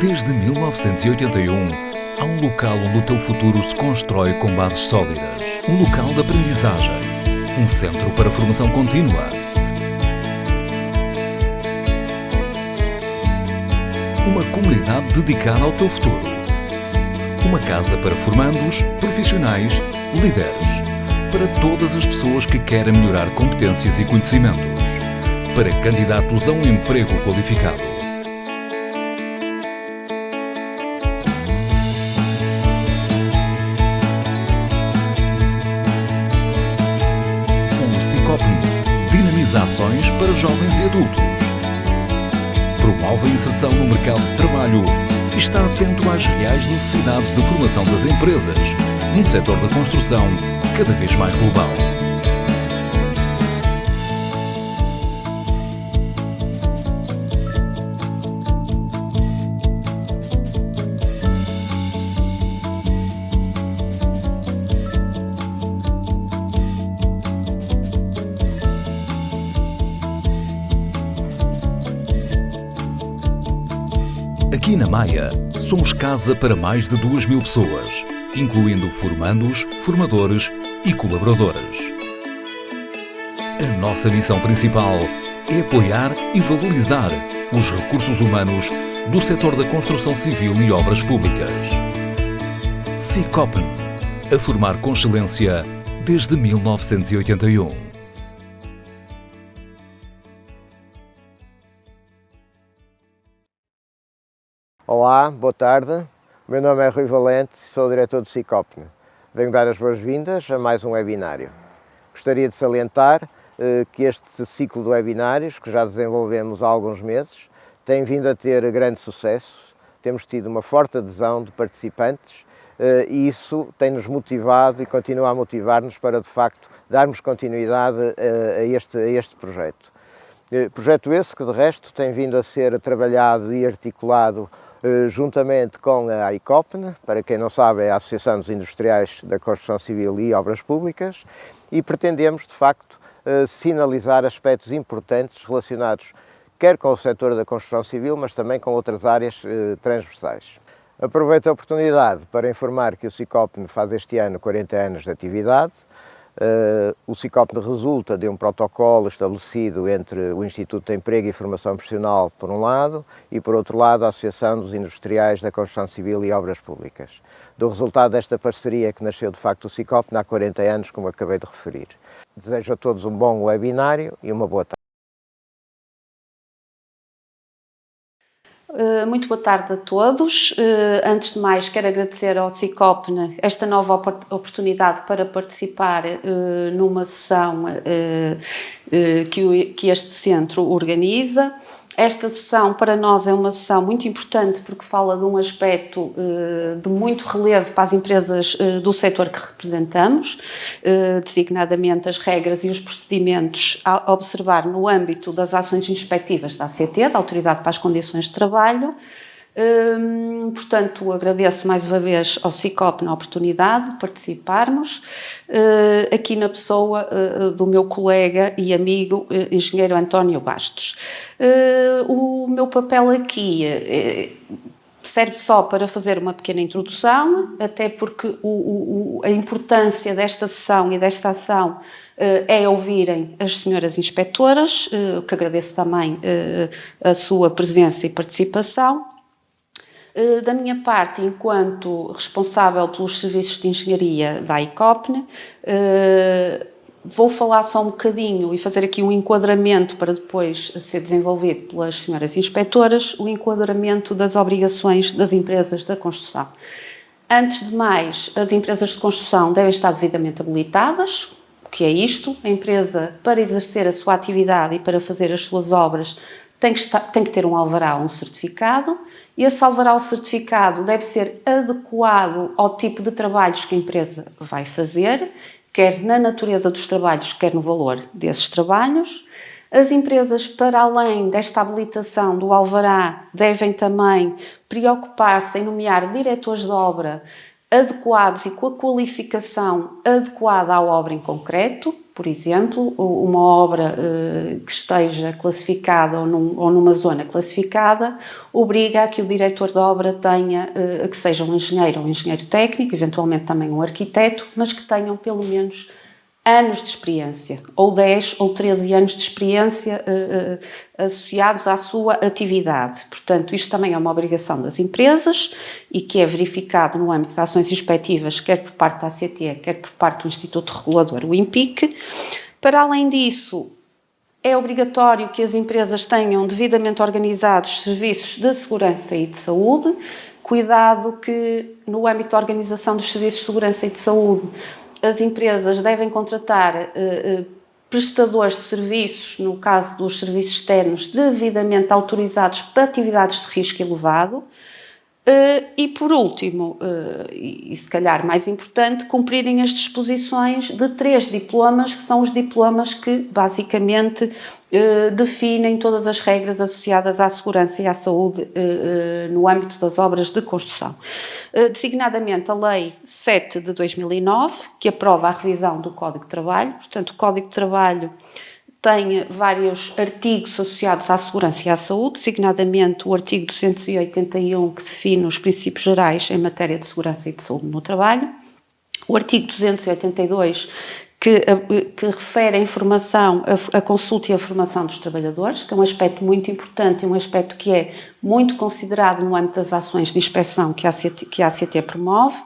Desde 1981, há um local onde o teu futuro se constrói com bases sólidas. Um local de aprendizagem. Um centro para formação contínua. Uma comunidade dedicada ao teu futuro. Uma casa para formandos, profissionais, líderes. Para todas as pessoas que querem melhorar competências e conhecimentos. Para candidatos a um emprego qualificado. O SICOPN dinamiza ações para jovens e adultos. Promove a inserção no mercado de trabalho e está atento às reais necessidades de formação das empresas, num setor da construção cada vez mais global. Aqui na Maia, somos casa para mais de 2.000 pessoas, incluindo formandos, formadores e colaboradores. A nossa missão principal é apoiar e valorizar os recursos humanos do setor da construção civil e obras públicas. SICOPN, a formar com excelência desde 1981. Olá, boa tarde. O meu nome é Rui Valente, sou o diretor do SICOPN. Venho dar as boas-vindas a mais um webinário. Gostaria de salientar que este ciclo de webinários, que já desenvolvemos há alguns meses, tem vindo a ter grande sucesso. Temos tido uma forte adesão de participantes e isso tem-nos motivado e continua a motivar-nos para, de facto, darmos continuidade a este projeto. Projeto esse que, de resto, tem vindo a ser trabalhado e articulado juntamente com a AICOPN, para quem não sabe é a Associação dos Industriais da Construção Civil e Obras Públicas, e pretendemos, de facto, sinalizar aspectos importantes relacionados quer com o setor da construção civil, mas também com outras áreas transversais. Aproveito a oportunidade para informar que o SICOPN faz este ano 40 anos de atividade. O SICOPN resulta de um protocolo estabelecido entre o Instituto de Emprego e Formação Profissional, por um lado, e por outro lado a Associação dos Industriais da Construção Civil e Obras Públicas. Do resultado desta parceria que nasceu de facto o SICOPN há 40 anos, como acabei de referir. Desejo a todos um bom webinário e uma boa tarde. Muito boa tarde a todos. Antes de mais, quero agradecer ao SICOPN esta nova oportunidade para participar numa sessão que este centro organiza. Esta sessão para nós é uma sessão muito importante porque fala de um aspecto de muito relevo para as empresas do setor que representamos, designadamente as regras e os procedimentos a observar no âmbito das ações inspectivas da ACT, da Autoridade para as Condições de Trabalho. Portanto, agradeço mais uma vez ao SICOPN a oportunidade de participarmos aqui na pessoa do meu colega e amigo engenheiro António Bastos. O meu papel aqui serve só para fazer uma pequena introdução, até porque a importância desta sessão e desta ação é ouvirem as senhoras inspectoras, que agradeço também a sua presença e participação. Da minha parte, enquanto responsável pelos serviços de engenharia da AICOPN, vou falar só um bocadinho e fazer aqui um enquadramento para depois ser desenvolvido pelas senhoras inspectoras, o enquadramento das obrigações das empresas da construção. Antes de mais, as empresas de construção devem estar devidamente habilitadas. O que é isto? A empresa, para exercer a sua atividade e para fazer as suas obras, tem que ter um alvará ou um certificado. Esse alvará ou certificado deve ser adequado ao tipo de trabalhos que a empresa vai fazer, quer na natureza dos trabalhos, quer no valor desses trabalhos. As empresas, para além desta habilitação do alvará, devem também preocupar-se em nomear diretores de obra adequados e com a qualificação adequada à obra em concreto. Por exemplo, uma obra que esteja classificada ou numa zona classificada obriga a que o diretor da obra tenha, que seja um engenheiro ou um engenheiro técnico, eventualmente também um arquiteto, mas que tenham pelo menos anos de experiência, ou 10 ou 13 anos de experiência associados à sua atividade. Portanto, isto também é uma obrigação das empresas e que é verificado no âmbito de ações inspectivas, quer por parte da ACT, quer por parte do Instituto Regulador, o INPIC. Para além disso, é obrigatório que as empresas tenham devidamente organizados serviços de segurança e de saúde. Cuidado que, no âmbito da organização dos serviços de segurança e de saúde, as empresas devem contratar prestadores de serviços, no caso dos serviços externos, devidamente autorizados para atividades de risco elevado. E, por último, e se calhar mais importante, cumprirem as disposições de 3 diplomas, que são os diplomas que, basicamente, definem todas as regras associadas à segurança e à saúde no âmbito das obras de construção. Designadamente a Lei 7 de 2009, que aprova a revisão do Código de Trabalho. Portanto, o Código de Trabalho tem vários artigos associados à segurança e à saúde, designadamente o artigo 281, que define os princípios gerais em matéria de segurança e de saúde no trabalho, o artigo 282, que refere a informação, a consulta e a formação dos trabalhadores, que é um aspecto muito importante e um aspecto que é muito considerado no âmbito das ações de inspeção que a ACT promove.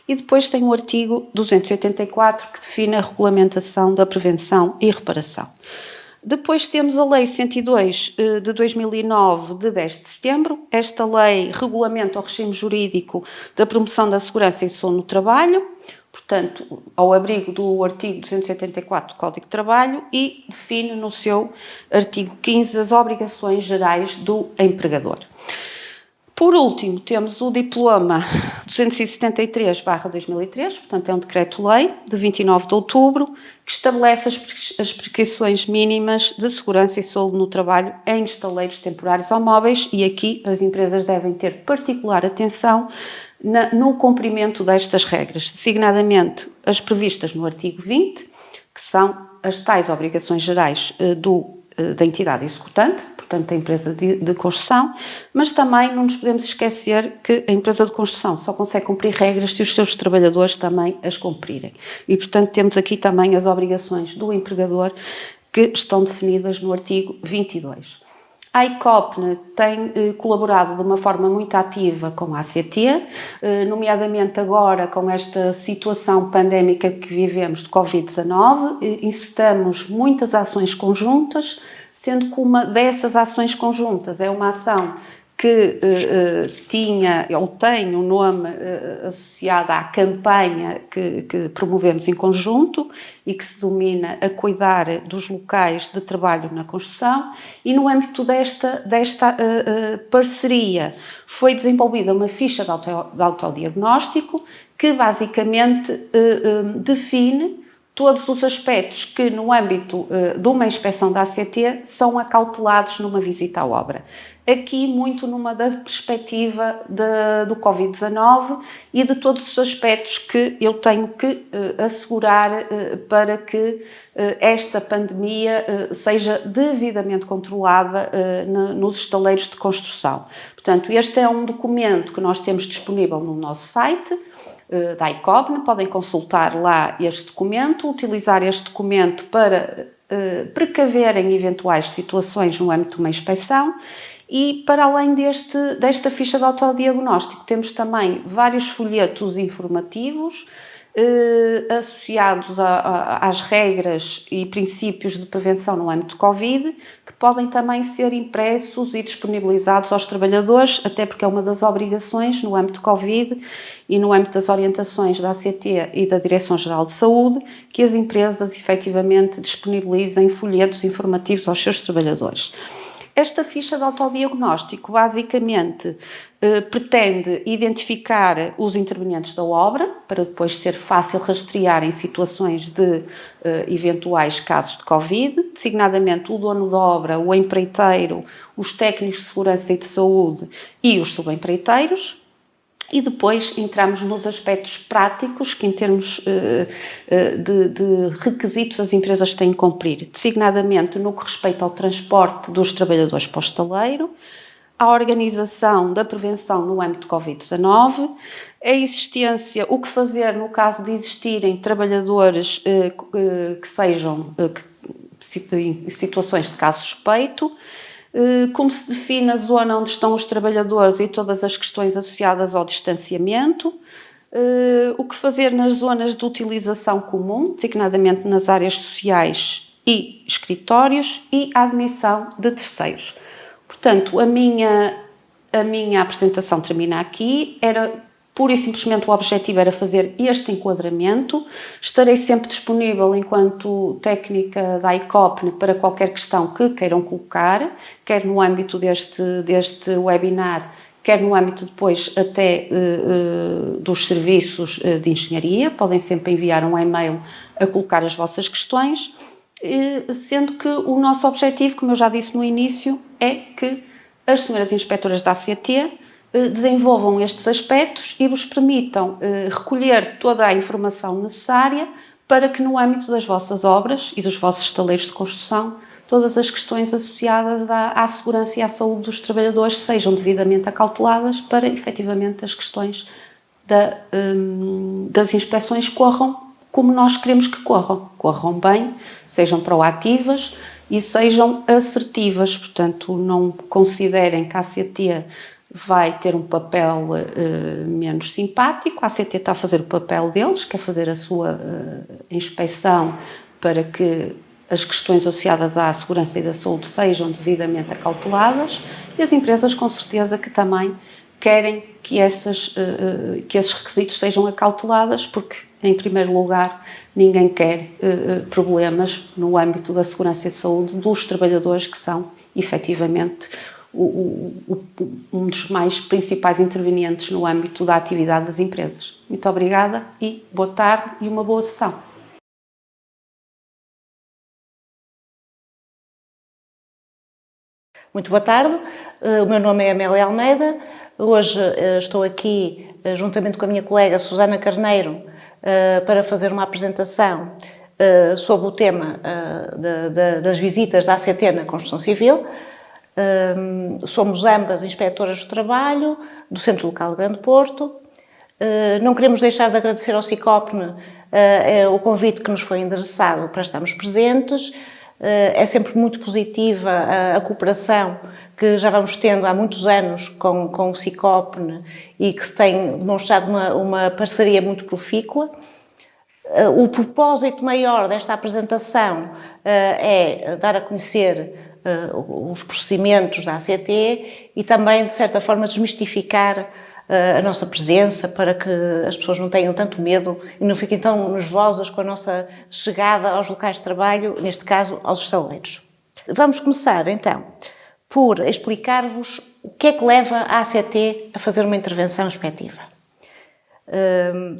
E depois tem o artigo 284, que define a regulamentação da prevenção e reparação. Depois temos a Lei 102 de 2009, de 10 de setembro. Esta lei regulamenta o regime jurídico da promoção da segurança e saúde no trabalho, portanto, ao abrigo do artigo 284 do Código de Trabalho, e define no seu artigo 15 as obrigações gerais do empregador. Por último, temos o diploma 273/2003, portanto é um decreto-lei de 29 de outubro, que estabelece as prescrições mínimas de segurança e saúde no trabalho em estaleiros temporários ou móveis, e aqui as empresas devem ter particular atenção no cumprimento destas regras, designadamente as previstas no artigo 20, que são as tais obrigações gerais da entidade executante, portanto da empresa de construção, mas também não nos podemos esquecer que a empresa de construção só consegue cumprir regras se os seus trabalhadores também as cumprirem. E, portanto, temos aqui também as obrigações do empregador que estão definidas no artigo 22. A ICOPNE tem colaborado de uma forma muito ativa com a ACT, nomeadamente agora com esta situação pandémica que vivemos de Covid-19, incitamos muitas ações conjuntas, sendo que uma dessas ações conjuntas é uma ação que tinha ou tem um nome associado à campanha que promovemos em conjunto e que se domina a cuidar dos locais de trabalho na construção, e no âmbito desta parceria foi desenvolvida uma ficha de autodiagnóstico que basicamente define todos os aspectos que, no âmbito de uma inspeção da ACT, são acautelados numa visita à obra. Aqui, muito numa da perspectiva do Covid-19 e de todos os aspectos que eu tenho que assegurar para que esta pandemia seja devidamente controlada nos estaleiros de construção. Portanto, este é um documento que nós temos disponível no nosso site, da ICOPNE, podem consultar lá este documento, utilizar este documento para precaverem eventuais situações no âmbito de uma inspeção. E, para além desta ficha de autodiagnóstico, temos também vários folhetos informativos associados às regras e princípios de prevenção no âmbito de Covid, que podem também ser impressos e disponibilizados aos trabalhadores, até porque é uma das obrigações no âmbito de Covid e no âmbito das orientações da ACT e da Direção-Geral de Saúde, que as empresas efetivamente disponibilizem folhetos informativos aos seus trabalhadores. Esta ficha de autodiagnóstico basicamente pretende identificar os intervenientes da obra, para depois ser fácil rastrear em situações de eventuais casos de Covid, designadamente o dono da obra, o empreiteiro, os técnicos de segurança e de saúde e os subempreiteiros. E depois entramos nos aspectos práticos que, em termos de requisitos, as empresas têm que cumprir, designadamente no que respeita ao transporte dos trabalhadores para o estaleiro, à organização da prevenção no âmbito Covid-19, a existência, o que fazer no caso de existirem trabalhadores que sejam em situações de caso suspeito, como se define a zona onde estão os trabalhadores e todas as questões associadas ao distanciamento, o que fazer nas zonas de utilização comum, designadamente nas áreas sociais e escritórios, e a admissão de terceiros. Portanto, a minha apresentação termina aqui. Pura e simplesmente o objetivo era fazer este enquadramento. Estarei sempre disponível enquanto técnica da ICOPNE para qualquer questão que queiram colocar, quer no âmbito deste webinar, quer no âmbito depois até dos serviços de engenharia. Podem sempre enviar um e-mail a colocar as vossas questões, sendo que o nosso objetivo, como eu já disse no início, é que as senhoras inspetoras da ACT desenvolvam estes aspectos e vos permitam recolher toda a informação necessária para que, no âmbito das vossas obras e dos vossos estaleiros de construção, todas as questões associadas à segurança e à saúde dos trabalhadores sejam devidamente acauteladas para, efetivamente, as questões das inspeções corram como nós queremos que corram bem, sejam proativas e sejam assertivas. Portanto, não considerem que a ACT vai ter um papel menos simpático. A ACT está a fazer o papel deles, que é fazer a sua inspeção para que as questões associadas à segurança e da saúde sejam devidamente acauteladas, e as empresas com certeza que também querem que esses requisitos sejam acautelados, porque, em primeiro lugar, ninguém quer problemas no âmbito da segurança e saúde dos trabalhadores, que são, efetivamente, um dos mais principais intervenientes no âmbito da atividade das empresas. Muito obrigada e boa tarde e uma boa sessão. Muito boa tarde, o meu nome é Amélia Almeida. Hoje estou aqui juntamente com a minha colega Susana Carneiro para fazer uma apresentação sobre o tema das visitas da ACT na construção civil. Somos ambas inspetoras do trabalho do Centro Local de Grande Porto. Não queremos deixar de agradecer ao CICOPNE o convite que nos foi endereçado para estarmos presentes. É sempre muito positiva a cooperação que já vamos tendo há muitos anos com o CICOPNE e que se tem demonstrado uma parceria muito profícua. O propósito maior desta apresentação é dar a conhecer os procedimentos da ACT e também, de certa forma, desmistificar a nossa presença para que as pessoas não tenham tanto medo e não fiquem tão nervosas com a nossa chegada aos locais de trabalho, neste caso aos estaleiros. Vamos começar então por explicar-vos o que é que leva a ACT a fazer uma intervenção inspectiva.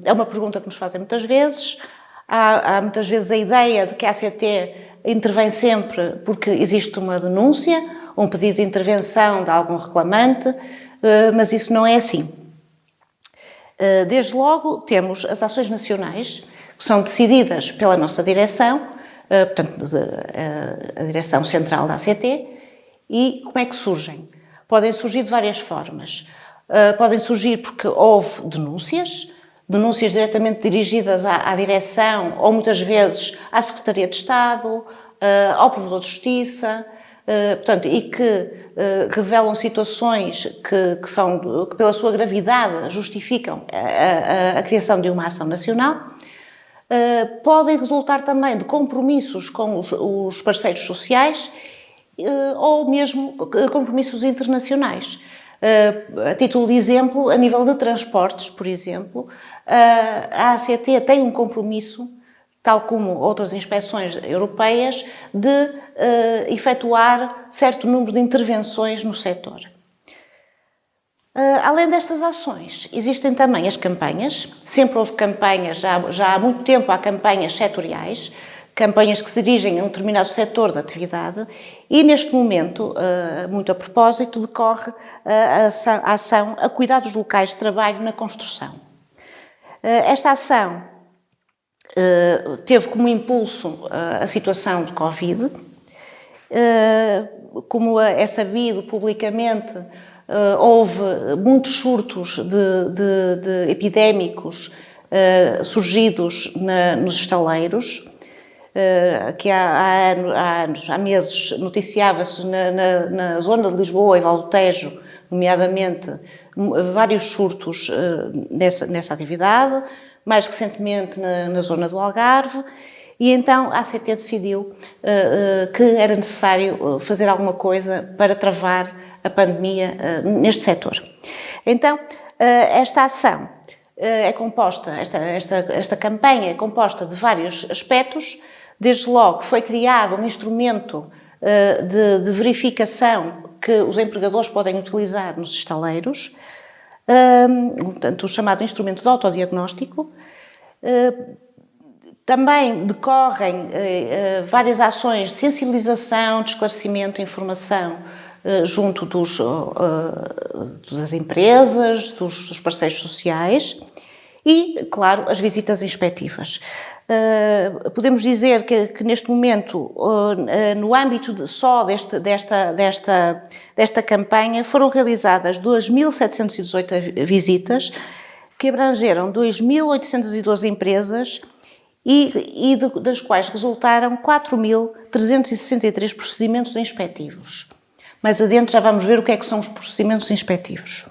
É uma pergunta que nos fazem muitas vezes. Há muitas vezes a ideia de que a ACT intervém sempre porque existe uma denúncia, um pedido de intervenção de algum reclamante, mas isso não é assim. Desde logo temos as ações nacionais, que são decididas pela nossa direção, portanto, a direção central da ACT, e como é que surgem? Podem surgir de várias formas. Podem surgir porque houve denúncias diretamente dirigidas à direção, ou muitas vezes à Secretaria de Estado, ao Provedor de Justiça, portanto, e que revelam situações que pela sua gravidade justificam a criação de uma ação nacional. Podem resultar também de compromissos com os parceiros sociais ou mesmo compromissos internacionais. A título de exemplo, a nível de transportes, por exemplo, a ACT tem um compromisso, tal como outras inspeções europeias, de efetuar certo número de intervenções no setor. Além destas ações, existem também as campanhas. Sempre houve campanhas, já há muito tempo há campanhas setoriais campanhas que se dirigem a um determinado setor de atividade e, neste momento, muito a propósito, decorre a ação a cuidados locais de trabalho na construção. Esta ação teve como impulso a situação de Covid. Como é sabido publicamente, houve muitos surtos de epidémicos surgidos nos estaleiros, que há meses noticiava-se na zona de Lisboa e Val do Tejo, nomeadamente, vários surtos nessa atividade, mais recentemente na zona do Algarve, e então a ACT decidiu que era necessário fazer alguma coisa para travar a pandemia neste setor. Então, esta ação é composta, esta campanha é composta de vários aspectos. Desde logo foi criado um instrumento de verificação que os empregadores podem utilizar nos estaleiros, portanto, o chamado instrumento de autodiagnóstico. Também decorrem várias ações de sensibilização, de esclarecimento, informação junto das empresas, dos parceiros sociais e, claro, as visitas inspectivas. Podemos dizer que neste momento, no âmbito só desta campanha, foram realizadas 2.718 visitas, que abrangeram 2.812 empresas e das quais resultaram 4.363 procedimentos inspectivos. Mais adiante já vamos ver o que é que são os procedimentos inspectivos.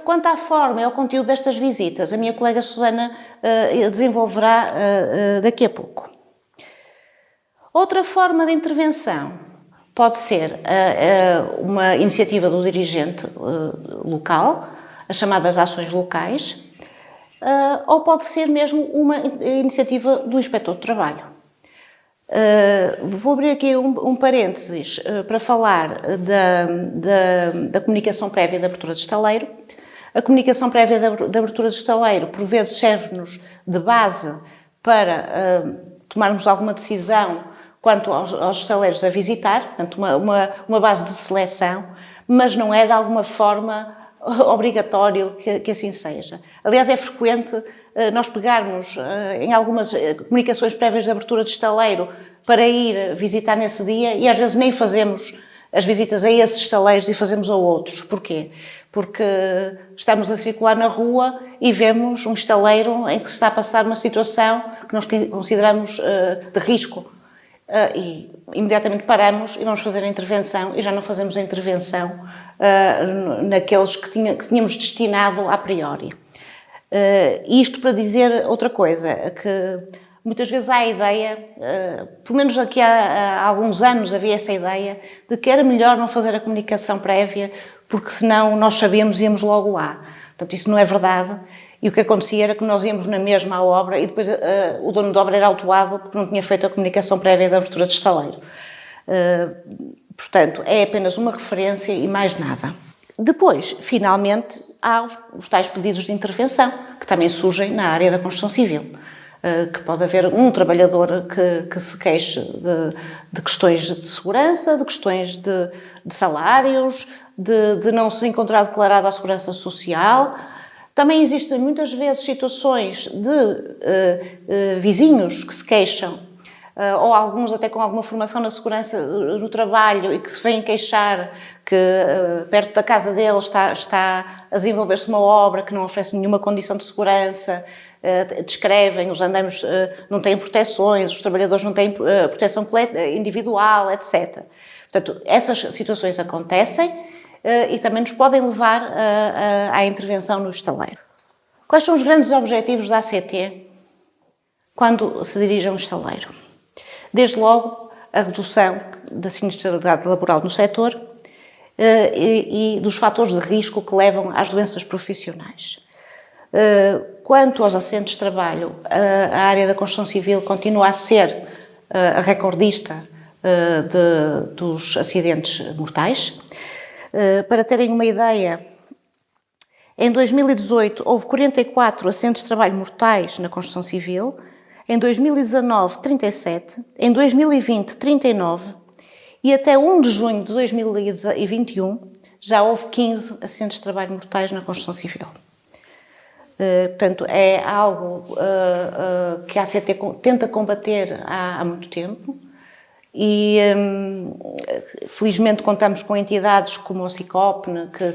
Quanto à forma e ao conteúdo destas visitas, a minha colega Susana desenvolverá daqui a pouco. Outra forma de intervenção pode ser uma iniciativa do dirigente local, as chamadas ações locais, ou pode ser mesmo uma iniciativa do Inspetor de Trabalho. Vou abrir aqui um parênteses para falar da comunicação prévia de abertura de estaleiro. A comunicação prévia de abertura de estaleiro, por vezes, serve-nos de base para tomarmos alguma decisão quanto aos estaleiros a visitar, portanto, uma base de seleção, mas não é de alguma forma obrigatório que assim seja. Aliás, é frequente nós pegarmos em algumas comunicações prévias de abertura de estaleiro para ir visitar nesse dia e às vezes nem fazemos as visitas a esses estaleiros e fazemos a outros. Porquê? Porque estamos a circular na rua e vemos um estaleiro em que se está a passar uma situação que nós consideramos de risco e imediatamente paramos e vamos fazer a intervenção e já não fazemos a intervenção naqueles que tínhamos destinado a priori. Isto para dizer outra coisa, que muitas vezes há a ideia, pelo menos aqui há alguns anos havia essa ideia, de que era melhor não fazer a comunicação prévia, porque senão nós sabíamos e íamos logo lá. Portanto, isso não é verdade. E o que acontecia era que nós íamos na mesma obra e depois o dono da obra era autuado porque não tinha feito a comunicação prévia de abertura de estaleiro. Portanto, é apenas uma referência e mais nada. Depois, finalmente, há os tais pedidos de intervenção, que também surgem na área da construção civil. Que pode haver um trabalhador que se queixe de questões de segurança, de questões de salários, de não se encontrar declarado à segurança social. Também existem muitas vezes situações de vizinhos que se queixam, ou alguns até com alguma formação na segurança no trabalho e que se vêm queixar que perto da casa deles está a desenvolver-se uma obra que não oferece nenhuma condição de segurança, descrevem, os andames não têm proteções, os trabalhadores não têm proteção individual, etc. Portanto, essas situações acontecem e também nos podem levar à intervenção no estaleiro. Quais são os grandes objetivos da ACT quando se dirige a um estaleiro? Desde logo, a redução da sinistralidade laboral no setor e dos fatores de risco que levam às doenças profissionais. Quanto aos acidentes de trabalho, a área da construção civil continua a ser a recordista dos acidentes mortais. Para terem uma ideia, em 2018 houve 44 acidentes de trabalho mortais na construção civil. em 2019 37, em 2020 39 e até 1 de junho de 2021 já houve 15 acidentes de trabalho mortais na construção civil. Portanto, é algo que a ACT tenta combater há muito tempo e, felizmente, contamos com entidades como o CICOPN, que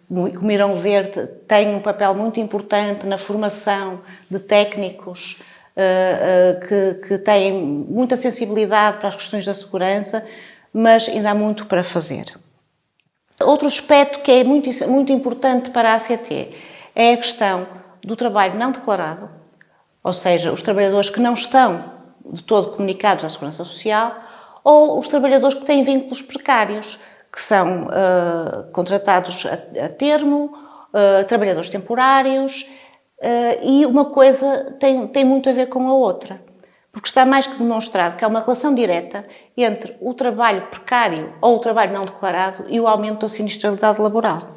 como irão ver, tem um papel muito importante na formação de técnicos que têm muita sensibilidade para as questões da segurança, mas ainda há muito para fazer. Outro aspecto que é muito importante para a ACT é a questão do trabalho não declarado, ou seja, os trabalhadores que não estão de todo comunicados à Segurança Social, ou os trabalhadores que têm vínculos precários, que são contratados a termo, trabalhadores temporários, e uma coisa tem muito a ver com a outra, porque está mais que demonstrado que há uma relação direta entre o trabalho precário ou o trabalho não declarado e o aumento da sinistralidade laboral.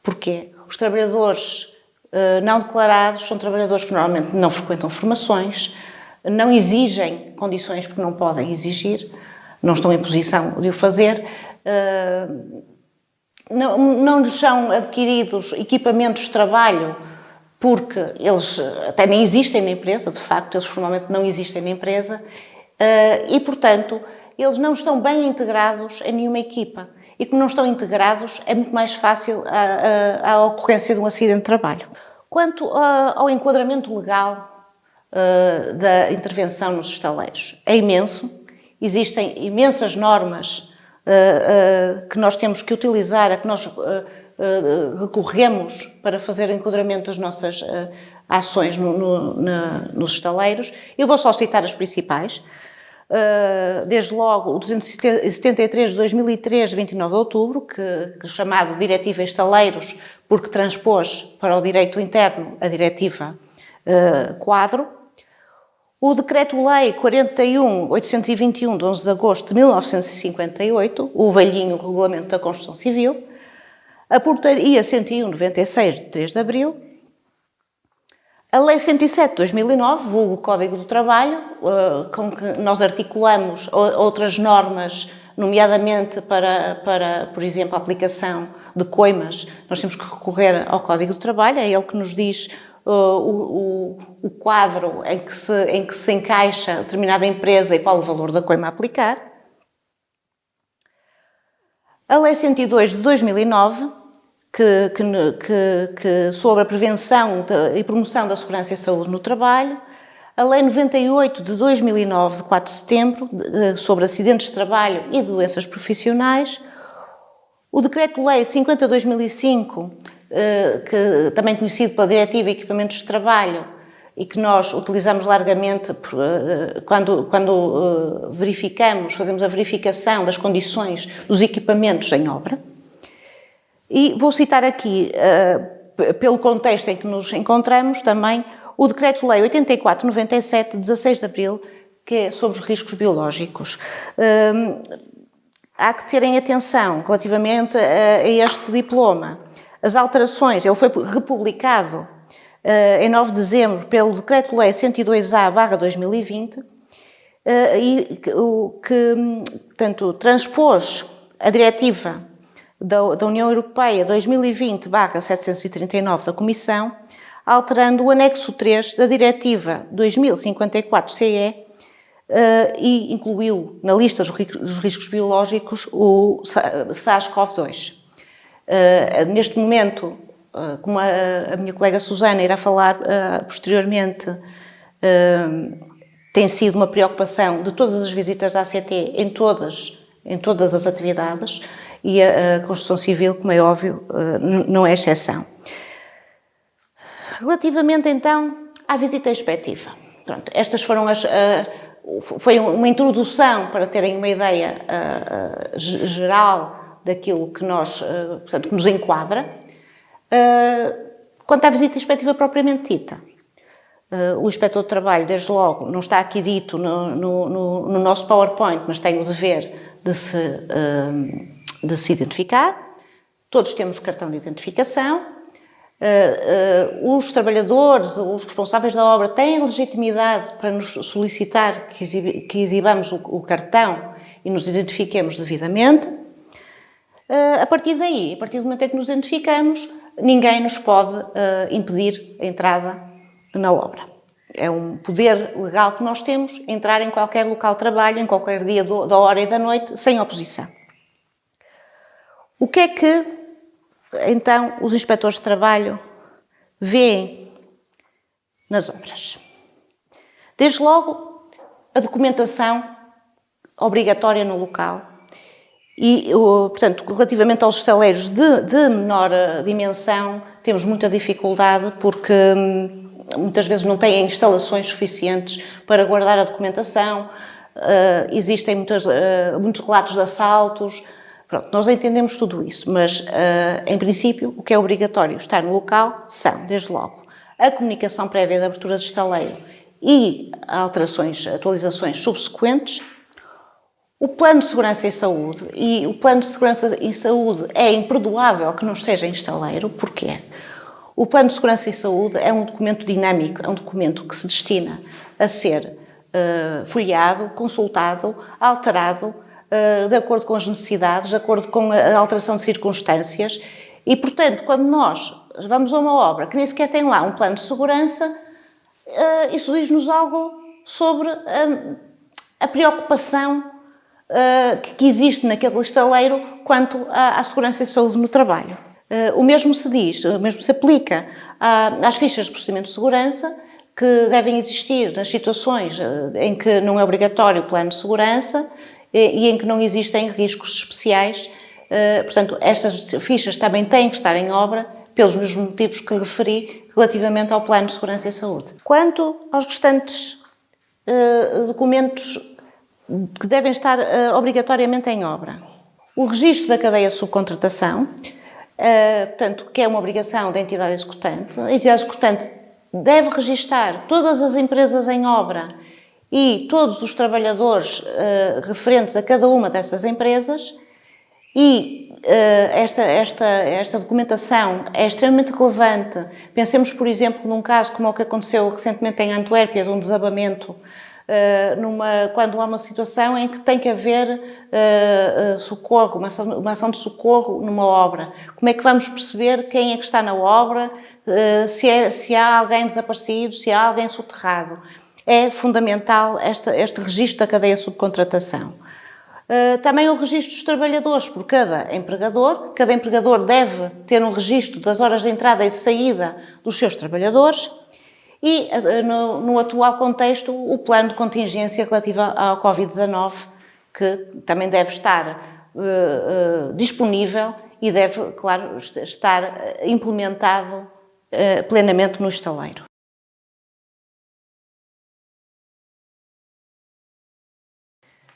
Porquê? Os trabalhadores não declarados são trabalhadores que normalmente não frequentam formações, não exigem condições porque não podem exigir, não estão em posição de o fazer, não lhes são adquiridos equipamentos de trabalho porque eles até nem existem na empresa, de facto, eles formalmente não existem na empresa e, portanto, eles não estão bem integrados em nenhuma equipa. E como não estão integrados, é muito mais fácil a ocorrência de um acidente de trabalho. Quanto ao enquadramento legal da intervenção nos estaleiros, é imenso. Existem imensas normas que nós temos que utilizar, a que nós recorremos para fazer o enquadramento das nossas ações nos estaleiros. Eu vou só citar as principais. Desde logo o 273 de 2003, de 29 de outubro, que chamado Diretiva Estaleiros, porque transpôs para o direito interno a Diretiva Quadro. O Decreto-Lei 41.821, de 11 de agosto de 1958, o velhinho Regulamento da Construção Civil. A Portaria 101/96, de 3 de abril. A Lei 107 de 2009, vulgo Código do Trabalho, com que nós articulamos outras normas, nomeadamente para, por exemplo, a aplicação de coimas, nós temos que recorrer ao Código do Trabalho, é ele que nos diz o quadro em que se encaixa determinada empresa e qual o valor da coima a aplicar. A Lei 102 de 2009, que sobre a prevenção e promoção da segurança e saúde no trabalho. A Lei 98 de 2009, de 4 de setembro, sobre acidentes de trabalho e doenças profissionais. O Decreto-Lei 50 de 2005, que também conhecido pela Diretiva de Equipamentos de Trabalho e que nós utilizamos largamente quando fazemos a verificação das condições dos equipamentos em obra. E vou citar aqui, pelo contexto em que nos encontramos, também o Decreto-Lei 84/97, de 16 de abril, que é sobre os riscos biológicos. Há que terem atenção relativamente a este diploma. As alterações, ele foi republicado em 9 de dezembro pelo Decreto-Lei 102A/2020 e que, portanto, transpôs a Diretiva da União Europeia 2020/739 da Comissão, alterando o anexo 3 da Diretiva 2054/CE e incluiu na lista dos riscos biológicos o SARS-CoV-2. Neste momento, como a minha colega Susana irá falar posteriormente, tem sido uma preocupação de todas as visitas da ACT em todas as atividades, e a construção civil, como é óbvio, não é exceção. Relativamente, então, à visita inspectiva. Pronto, estas foram foi uma introdução para terem uma ideia geral daquilo que portanto, que nos enquadra. Quanto à visita inspectiva propriamente dita, o Inspetor de Trabalho, desde logo, não está aqui dito no nosso PowerPoint, mas tem o dever de se identificar. Todos temos cartão de identificação. Os trabalhadores, os responsáveis da obra têm legitimidade para nos solicitar que exibamos o cartão e nos identifiquemos devidamente. A partir daí, a partir do momento em que nos identificamos, ninguém nos pode impedir a entrada na obra. É um poder legal que nós temos, entrar em qualquer local de trabalho, em qualquer dia da hora e da noite, sem oposição. O que é que, então, os inspectores de trabalho veem nas obras? Desde logo, a documentação obrigatória no local e, portanto, relativamente aos estaleiros de menor dimensão, temos muita dificuldade porque muitas vezes não têm instalações suficientes para guardar a documentação, existem muitos relatos de assaltos. Pronto, nós entendemos tudo isso, mas, em princípio, o que é obrigatório estar no local são, desde logo, a comunicação prévia de abertura de estaleiro e atualizações subsequentes, o plano de segurança e saúde, e o plano de segurança e saúde é imperdoável que não esteja em estaleiro. Porquê? O plano de segurança e saúde é um documento dinâmico, é um documento que se destina a ser folheado, consultado, alterado, de acordo com as necessidades, de acordo com a alteração de circunstâncias e, portanto, quando nós vamos a uma obra que nem sequer tem lá um plano de segurança, isso diz-nos algo sobre a preocupação que existe naquele estaleiro quanto à segurança e saúde no trabalho. O mesmo se diz, o mesmo se aplica às fichas de procedimento de segurança que devem existir nas situações em que não é obrigatório o plano de segurança e em que não existem riscos especiais. Portanto, estas fichas também têm que estar em obra pelos mesmos motivos que referi relativamente ao plano de segurança e saúde. Quanto aos restantes documentos que devem estar obrigatoriamente em obra, o registro da cadeia de subcontratação, portanto, que é uma obrigação da entidade executante. A entidade executante deve registar todas as empresas em obra e todos os trabalhadores referentes a cada uma dessas empresas e esta documentação é extremamente relevante. Pensemos, por exemplo, num caso como o que aconteceu recentemente em Antuérpia, de um desabamento, quando há uma situação em que tem que haver socorro, uma ação de socorro numa obra. Como é que vamos perceber quem é que está na obra, se há alguém desaparecido, se há alguém soterrado? É fundamental este registro da cadeia de subcontratação. Também o registro dos trabalhadores por cada empregador. Cada empregador deve ter um registro das horas de entrada e de saída dos seus trabalhadores. E, no atual contexto, o plano de contingência relativo ao Covid-19, que também deve estar disponível e deve, claro, estar implementado plenamente no estaleiro.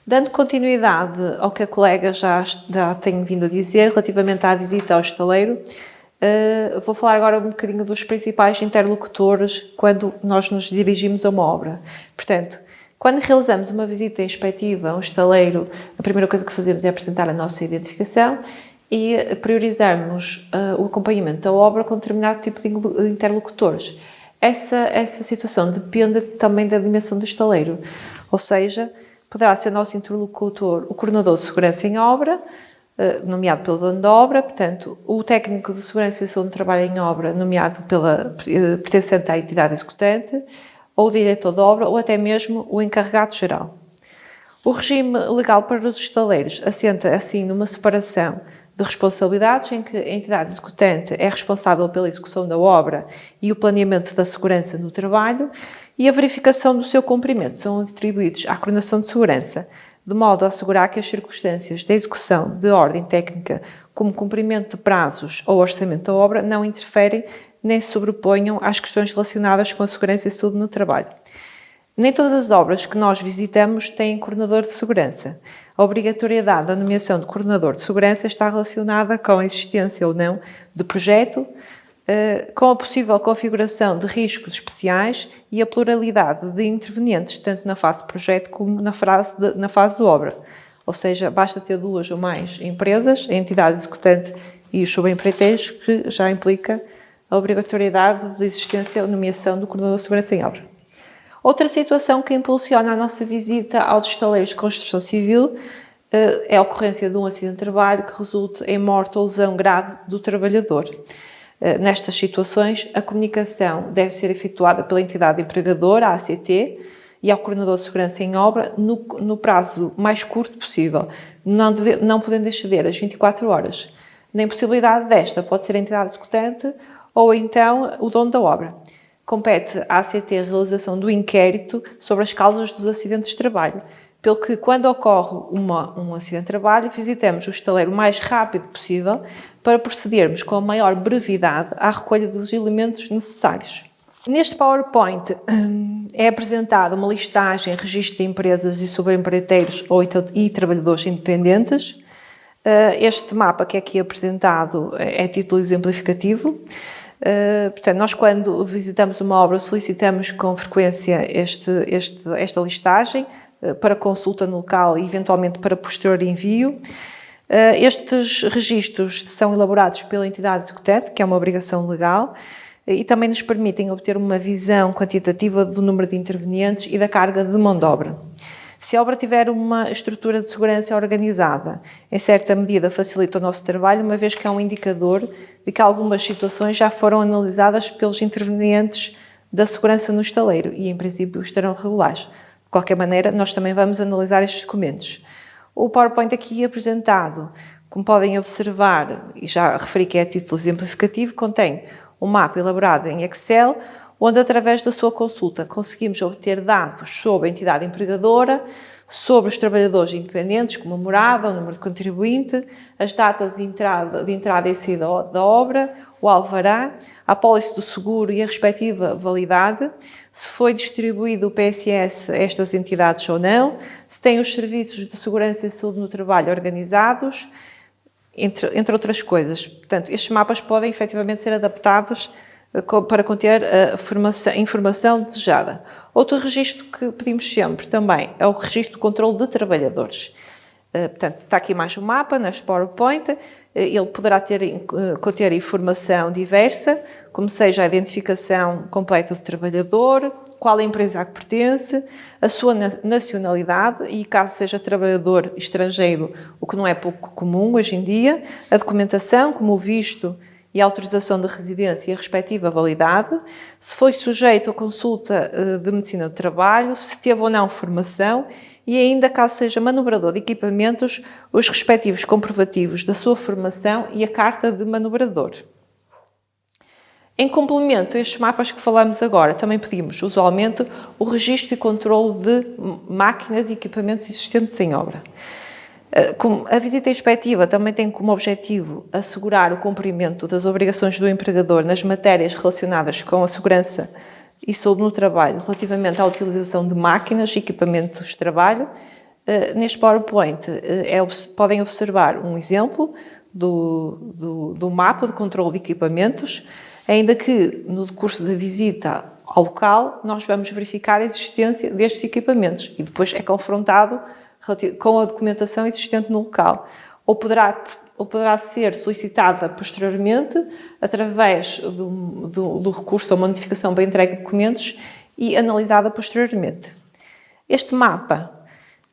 Dando continuidade ao que a colega já tem vindo a dizer relativamente à visita ao estaleiro, vou falar agora um bocadinho dos principais interlocutores quando nós nos dirigimos a uma obra. Portanto, quando realizamos uma visita inspectiva a um estaleiro, a primeira coisa que fazemos é apresentar a nossa identificação e priorizarmos o acompanhamento da obra com determinado tipo de interlocutores. Essa situação depende também da dimensão do estaleiro, ou seja, poderá ser nosso interlocutor o coordenador de segurança em obra, nomeado pelo dono da obra, portanto, o técnico de segurança e saúde do trabalho em obra, nomeado pertencente à entidade executante, ou o diretor da obra, ou até mesmo o encarregado geral. O regime legal para os estaleiros assenta, assim, numa separação de responsabilidades, em que a entidade executante é responsável pela execução da obra e o planeamento da segurança no trabalho, e a verificação do seu cumprimento são atribuídos à coordenação de segurança, de modo a assegurar que as circunstâncias da execução de ordem técnica, como cumprimento de prazos ou orçamento da obra, não interferem nem se sobreponham às questões relacionadas com a segurança e saúde no trabalho. Nem todas as obras que nós visitamos têm coordenador de segurança. A obrigatoriedade da nomeação de coordenador de segurança está relacionada com a existência ou não de projeto, com a possível configuração de riscos especiais e a pluralidade de intervenientes, tanto na fase de projeto como na fase de obra. Ou seja, basta ter 2 ou mais empresas, a entidade executante e os subempreiteiros, que já implica a obrigatoriedade de existência ou nomeação do coordenador de segurança em obra. Outra situação que impulsiona a nossa visita aos estaleiros de construção civil é a ocorrência de um acidente de trabalho que resulte em morte ou lesão grave do trabalhador. Nestas situações, a comunicação deve ser efetuada pela entidade empregadora, a ACT, e ao coordenador de segurança em obra no prazo mais curto possível, não podendo exceder as 24 horas. Na impossibilidade desta, pode ser a entidade executante ou então o dono da obra. Compete à ACT a realização do inquérito sobre as causas dos acidentes de trabalho, pelo que, quando ocorre um acidente de trabalho, visitamos o estaleiro o mais rápido possível para procedermos com a maior brevidade à recolha dos elementos necessários. Neste PowerPoint é apresentada uma listagem, registro de empresas e subempreiteiros e trabalhadores independentes. Este mapa que é aqui apresentado é título exemplificativo. Portanto, nós quando visitamos uma obra solicitamos com frequência esta listagem para consulta no local e eventualmente para posterior envio. Estes registros são elaborados pela entidade executante, que é uma obrigação legal, e também nos permitem obter uma visão quantitativa do número de intervenientes e da carga de mão de obra. Se a obra tiver uma estrutura de segurança organizada, em certa medida facilita o nosso trabalho, uma vez que é um indicador de que algumas situações já foram analisadas pelos intervenientes da segurança no estaleiro e, em princípio, estarão regulares. De qualquer maneira, nós também vamos analisar estes documentos. O PowerPoint aqui apresentado, como podem observar, e já referi que é a título exemplificativo, contém um mapa elaborado em Excel, onde, através da sua consulta, conseguimos obter dados sobre a entidade empregadora, sobre os trabalhadores independentes, como a morada, o número de contribuinte, as datas de entrada e saída da obra, o alvará, a apólice do seguro e a respectiva validade, se foi distribuído o PSS a estas entidades ou não, se tem os serviços de segurança e saúde no trabalho organizados, entre outras coisas. Portanto, estes mapas podem efetivamente ser adaptados para conter a informação desejada. Outro registro que pedimos sempre também é o registro de controle de trabalhadores. Portanto, está aqui mais um mapa neste PowerPoint. Ele poderá conter informação diversa, como seja a identificação completa do trabalhador, qual a empresa a que pertence, a sua nacionalidade e, caso seja trabalhador estrangeiro, o que não é pouco comum hoje em dia, a documentação, como o visto e a autorização de residência e a respectiva validade, se foi sujeito a consulta de medicina do trabalho, se teve ou não formação e ainda, caso seja manobrador de equipamentos, os respectivos comprovativos da sua formação e a carta de manobrador. Em complemento a estes mapas que falamos agora, também pedimos, usualmente, o registro e controle de máquinas e equipamentos existentes em obra. A visita inspectiva também tem como objetivo assegurar o cumprimento das obrigações do empregador nas matérias relacionadas com a segurança e saúde no trabalho, relativamente à utilização de máquinas e equipamentos de trabalho. Neste PowerPoint podem observar um exemplo do mapa de controle de equipamentos, ainda que no decurso da visita ao local nós vamos verificar a existência destes equipamentos e depois é confrontado com a documentação existente no local, ou poderá ser solicitada posteriormente através do recurso a uma notificação para entrega de documentos e analisada posteriormente. Este mapa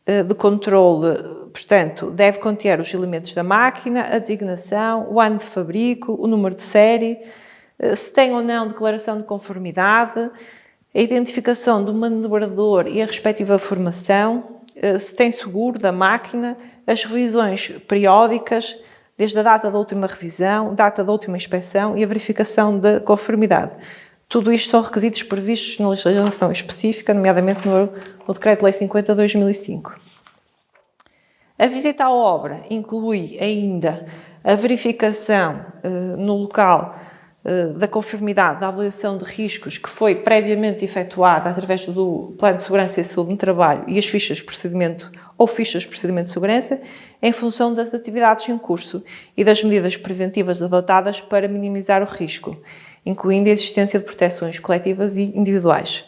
de controle, portanto, deve conter os elementos da máquina, a designação, o ano de fabrico, o número de série, se tem ou não declaração de conformidade, a identificação do manobrador e a respectiva formação, se tem seguro da máquina, as revisões periódicas, desde a data da última revisão, data da última inspeção e a verificação da conformidade. Tudo isto são requisitos previstos na legislação específica, nomeadamente no Decreto-Lei 50/2005. A visita à obra inclui ainda a verificação no local da conformidade da avaliação de riscos que foi previamente efetuada através do Plano de Segurança e Saúde no Trabalho e as fichas de procedimento ou fichas de procedimento de segurança em função das atividades em curso e das medidas preventivas adotadas para minimizar o risco, incluindo a existência de proteções coletivas e individuais.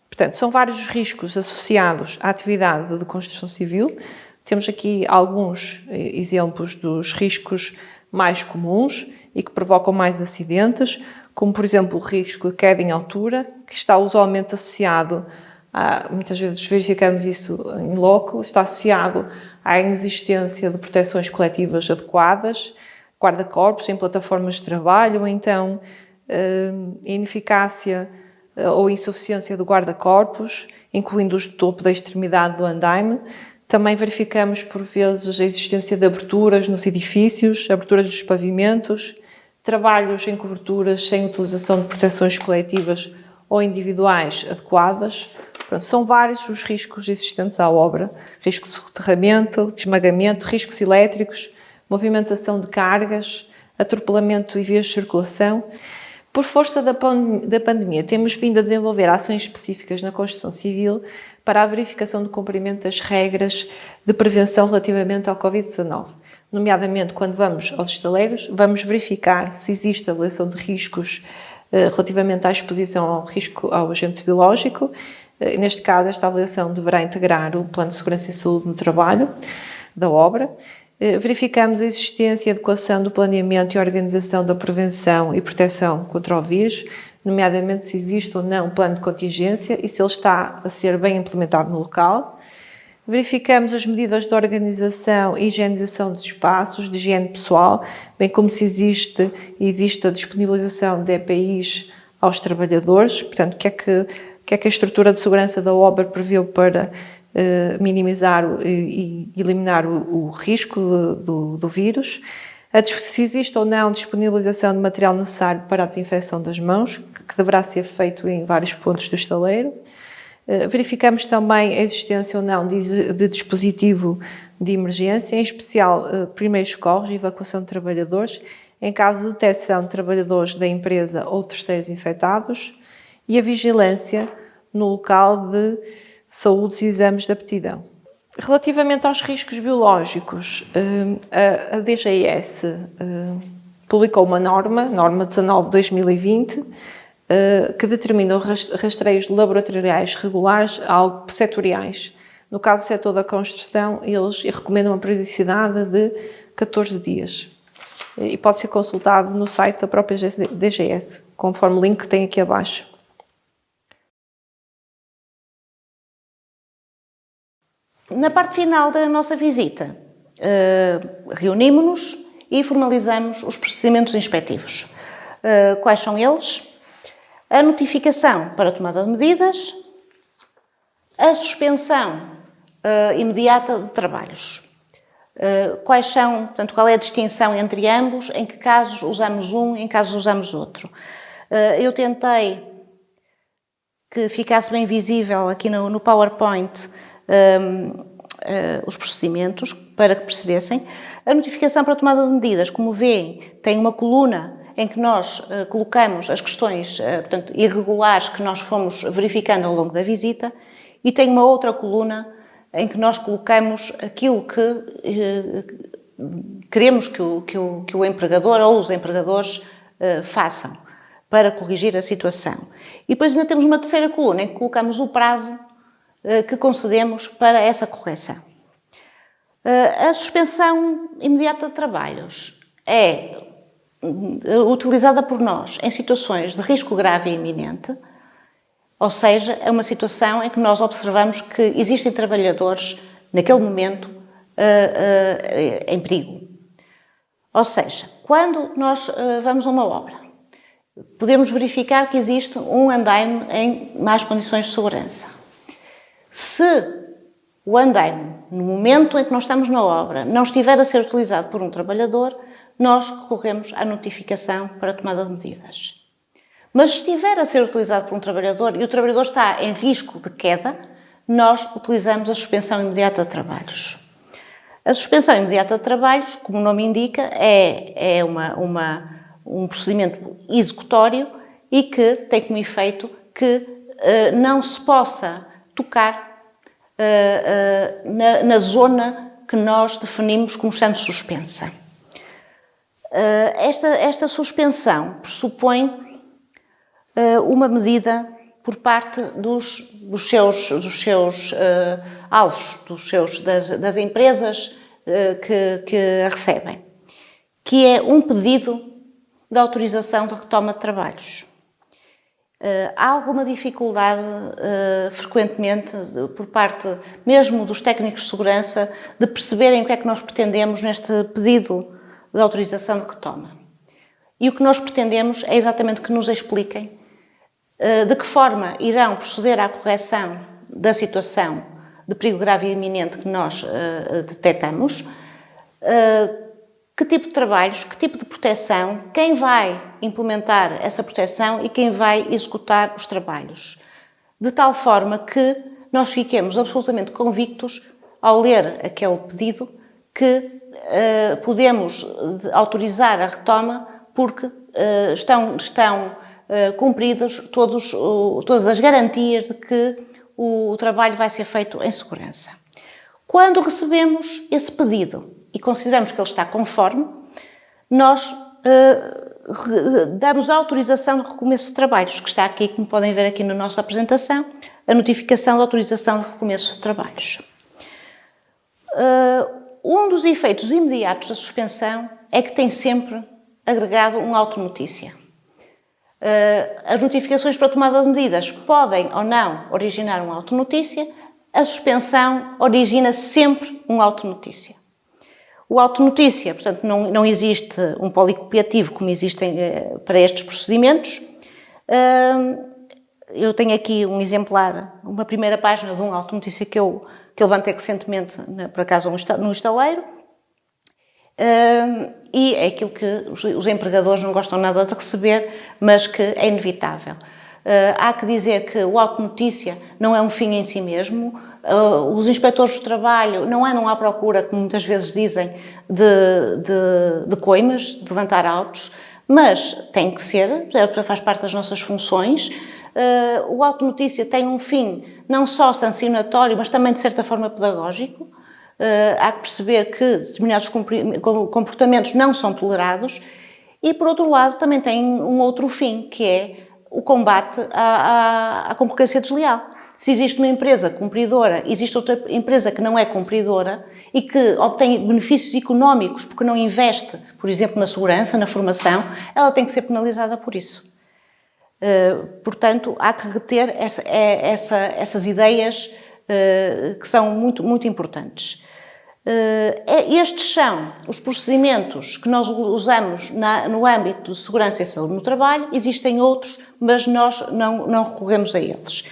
Portanto, são vários os riscos associados à atividade de construção civil. Temos aqui alguns exemplos dos riscos mais comuns e que provocam mais acidentes, como por exemplo o risco de queda em altura, que está usualmente associado muitas vezes verificamos isso em loco, está associado à inexistência de proteções coletivas adequadas, guarda-corpos em plataformas de trabalho, ou então ineficácia ou insuficiência do guarda-corpos, incluindo os de topo da extremidade do andaime. Também verificamos, por vezes, a existência de aberturas nos edifícios, aberturas dos pavimentos, trabalhos em coberturas sem utilização de proteções coletivas ou individuais adequadas. Pronto, são vários os riscos existentes à obra: risco de soterramento, de esmagamento, riscos elétricos, movimentação de cargas, atropelamento e vias de circulação. Por força da pandemia, temos vindo a desenvolver ações específicas na construção civil para a verificação do cumprimento das regras de prevenção relativamente ao Covid-19. Nomeadamente, quando vamos aos estaleiros, vamos verificar se existe avaliação de riscos relativamente à exposição ao risco ao agente biológico. Neste caso, esta avaliação deverá integrar o Plano de Segurança e Saúde no Trabalho da obra. Verificamos a existência e adequação do planeamento e organização da prevenção e proteção contra o vírus, nomeadamente se existe ou não um plano de contingência e se ele está a ser bem implementado no local. Verificamos as medidas de organização e higienização de espaços, de higiene pessoal, bem como se existe a disponibilização de EPIs aos trabalhadores. Portanto, o que é que a estrutura de segurança da obra preveu para minimizar e eliminar o risco do vírus, se existe ou não disponibilização de material necessário para a desinfecção das mãos, que deverá ser feito em vários pontos do estaleiro. Verificamos também a existência ou não de dispositivo de emergência, em especial primeiros socorros e evacuação de trabalhadores, em caso de detecção de trabalhadores da empresa ou terceiros infectados, e a vigilância no local de saúde e exames de aptidão. Relativamente aos riscos biológicos, a DGS publicou uma norma 19/2020, que determina rastreios laboratoriais regulares, algo setoriais. No caso do setor da construção, eles recomendam uma periodicidade de 14 dias. E pode ser consultado no site da própria DGS, conforme o link que tem aqui abaixo. Na parte final da nossa visita, reunimos-nos e formalizamos os procedimentos inspectivos. Quais são eles? A notificação para a tomada de medidas, a suspensão imediata de trabalhos. Qual é a distinção entre ambos, em que casos usamos um, em que casos usamos outro. Eu tentei que ficasse bem visível aqui no PowerPoint os procedimentos, para que percebessem. A notificação para a tomada de medidas, como veem, tem uma coluna em que nós colocamos as questões portanto, irregulares que nós fomos verificando ao longo da visita, e tem uma outra coluna em que nós colocamos aquilo que queremos que o empregador ou os empregadores façam para corrigir a situação. E depois ainda temos uma terceira coluna em que colocamos o prazo que concedemos para essa correção. A suspensão imediata de trabalhos é utilizada por nós em situações de risco grave e iminente, ou seja, é uma situação em que nós observamos que existem trabalhadores, naquele momento, em perigo. Ou seja, quando nós vamos a uma obra, podemos verificar que existe um andaime em más condições de segurança. Se o andaime, no momento em que nós estamos na obra, não estiver a ser utilizado por um trabalhador, nós recorremos à notificação para a tomada de medidas. Mas se estiver a ser utilizado por um trabalhador e o trabalhador está em risco de queda, nós utilizamos a suspensão imediata de trabalhos. A suspensão imediata de trabalhos, como o nome indica, é um procedimento executório e que tem como efeito que não se possa tocar na zona que nós definimos como sendo suspensa. Esta suspensão pressupõe uma medida por parte dos seus alvos, das empresas que a recebem, que é um pedido de autorização de retoma de trabalhos. Há alguma dificuldade, frequentemente, por parte mesmo dos técnicos de segurança, de perceberem o que é que nós pretendemos neste pedido de autorização de retoma. E o que nós pretendemos é exatamente que nos expliquem de que forma irão proceder à correção da situação de perigo grave e iminente que nós detectamos, que tipo de trabalhos, que tipo de proteção, quem vai implementar essa proteção e quem vai executar os trabalhos. De tal forma que nós fiquemos absolutamente convictos, ao ler aquele pedido, que podemos autorizar a retoma porque estão cumpridas todas as garantias de que o trabalho vai ser feito em segurança. Quando recebemos esse pedido e consideramos que ele está conforme, nós damos a autorização de recomeço de trabalhos, que está aqui, como podem ver aqui na nossa apresentação, a notificação de autorização de recomeço de trabalhos. Um dos efeitos imediatos da suspensão é que tem sempre agregado um auto-notícia. As notificações para tomada de medidas podem ou não originar um auto-notícia, a suspensão origina sempre um auto-notícia. O auto-notícia, portanto, não existe um policopiativo como existem para estes procedimentos. Eu tenho aqui um exemplar, uma primeira página de um auto-notícia que eu levantei recentemente, por acaso, no estaleiro. E é aquilo que os empregadores não gostam nada de receber, mas que é inevitável. Há que dizer que o auto-notícia não é um fim em si mesmo. Os inspectores do trabalho não andam à procura, como muitas vezes dizem, de coimas, de levantar autos, mas tem que ser, faz parte das nossas funções. O auto-notícia tem um fim não só sancionatório, mas também de certa forma pedagógico. Há que perceber que determinados comportamentos não são tolerados e, por outro lado, também tem um outro fim, que é o combate à concorrência desleal. Se existe uma empresa cumpridora, existe outra empresa que não é cumpridora e que obtém benefícios económicos porque não investe, por exemplo, na segurança, na formação, ela tem que ser penalizada por isso. Portanto, há que reter essas ideias que são muito, muito importantes. Estes são os procedimentos que nós usamos no âmbito de segurança e saúde no trabalho. Existem outros, mas nós não recorremos a eles.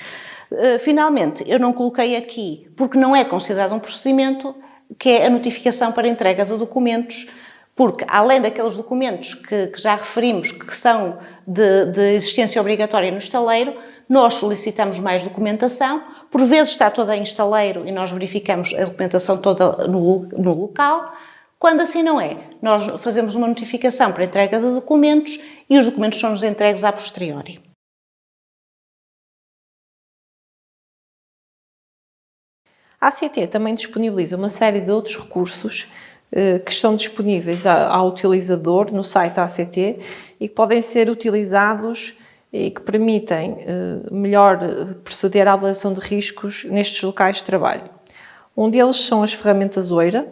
Finalmente, eu não coloquei aqui, porque não é considerado um procedimento, que é a notificação para entrega de documentos, porque além daqueles documentos que já referimos, que são de existência obrigatória no estaleiro, nós solicitamos mais documentação, por vezes está toda em estaleiro e nós verificamos a documentação toda no local. Quando assim não é, nós fazemos uma notificação para entrega de documentos e os documentos são-nos entregues a posteriori. A ACT também disponibiliza uma série de outros recursos que estão disponíveis ao utilizador no site da ACT e que podem ser utilizados e que permitem melhor proceder à avaliação de riscos nestes locais de trabalho. Um deles são as ferramentas OIRA,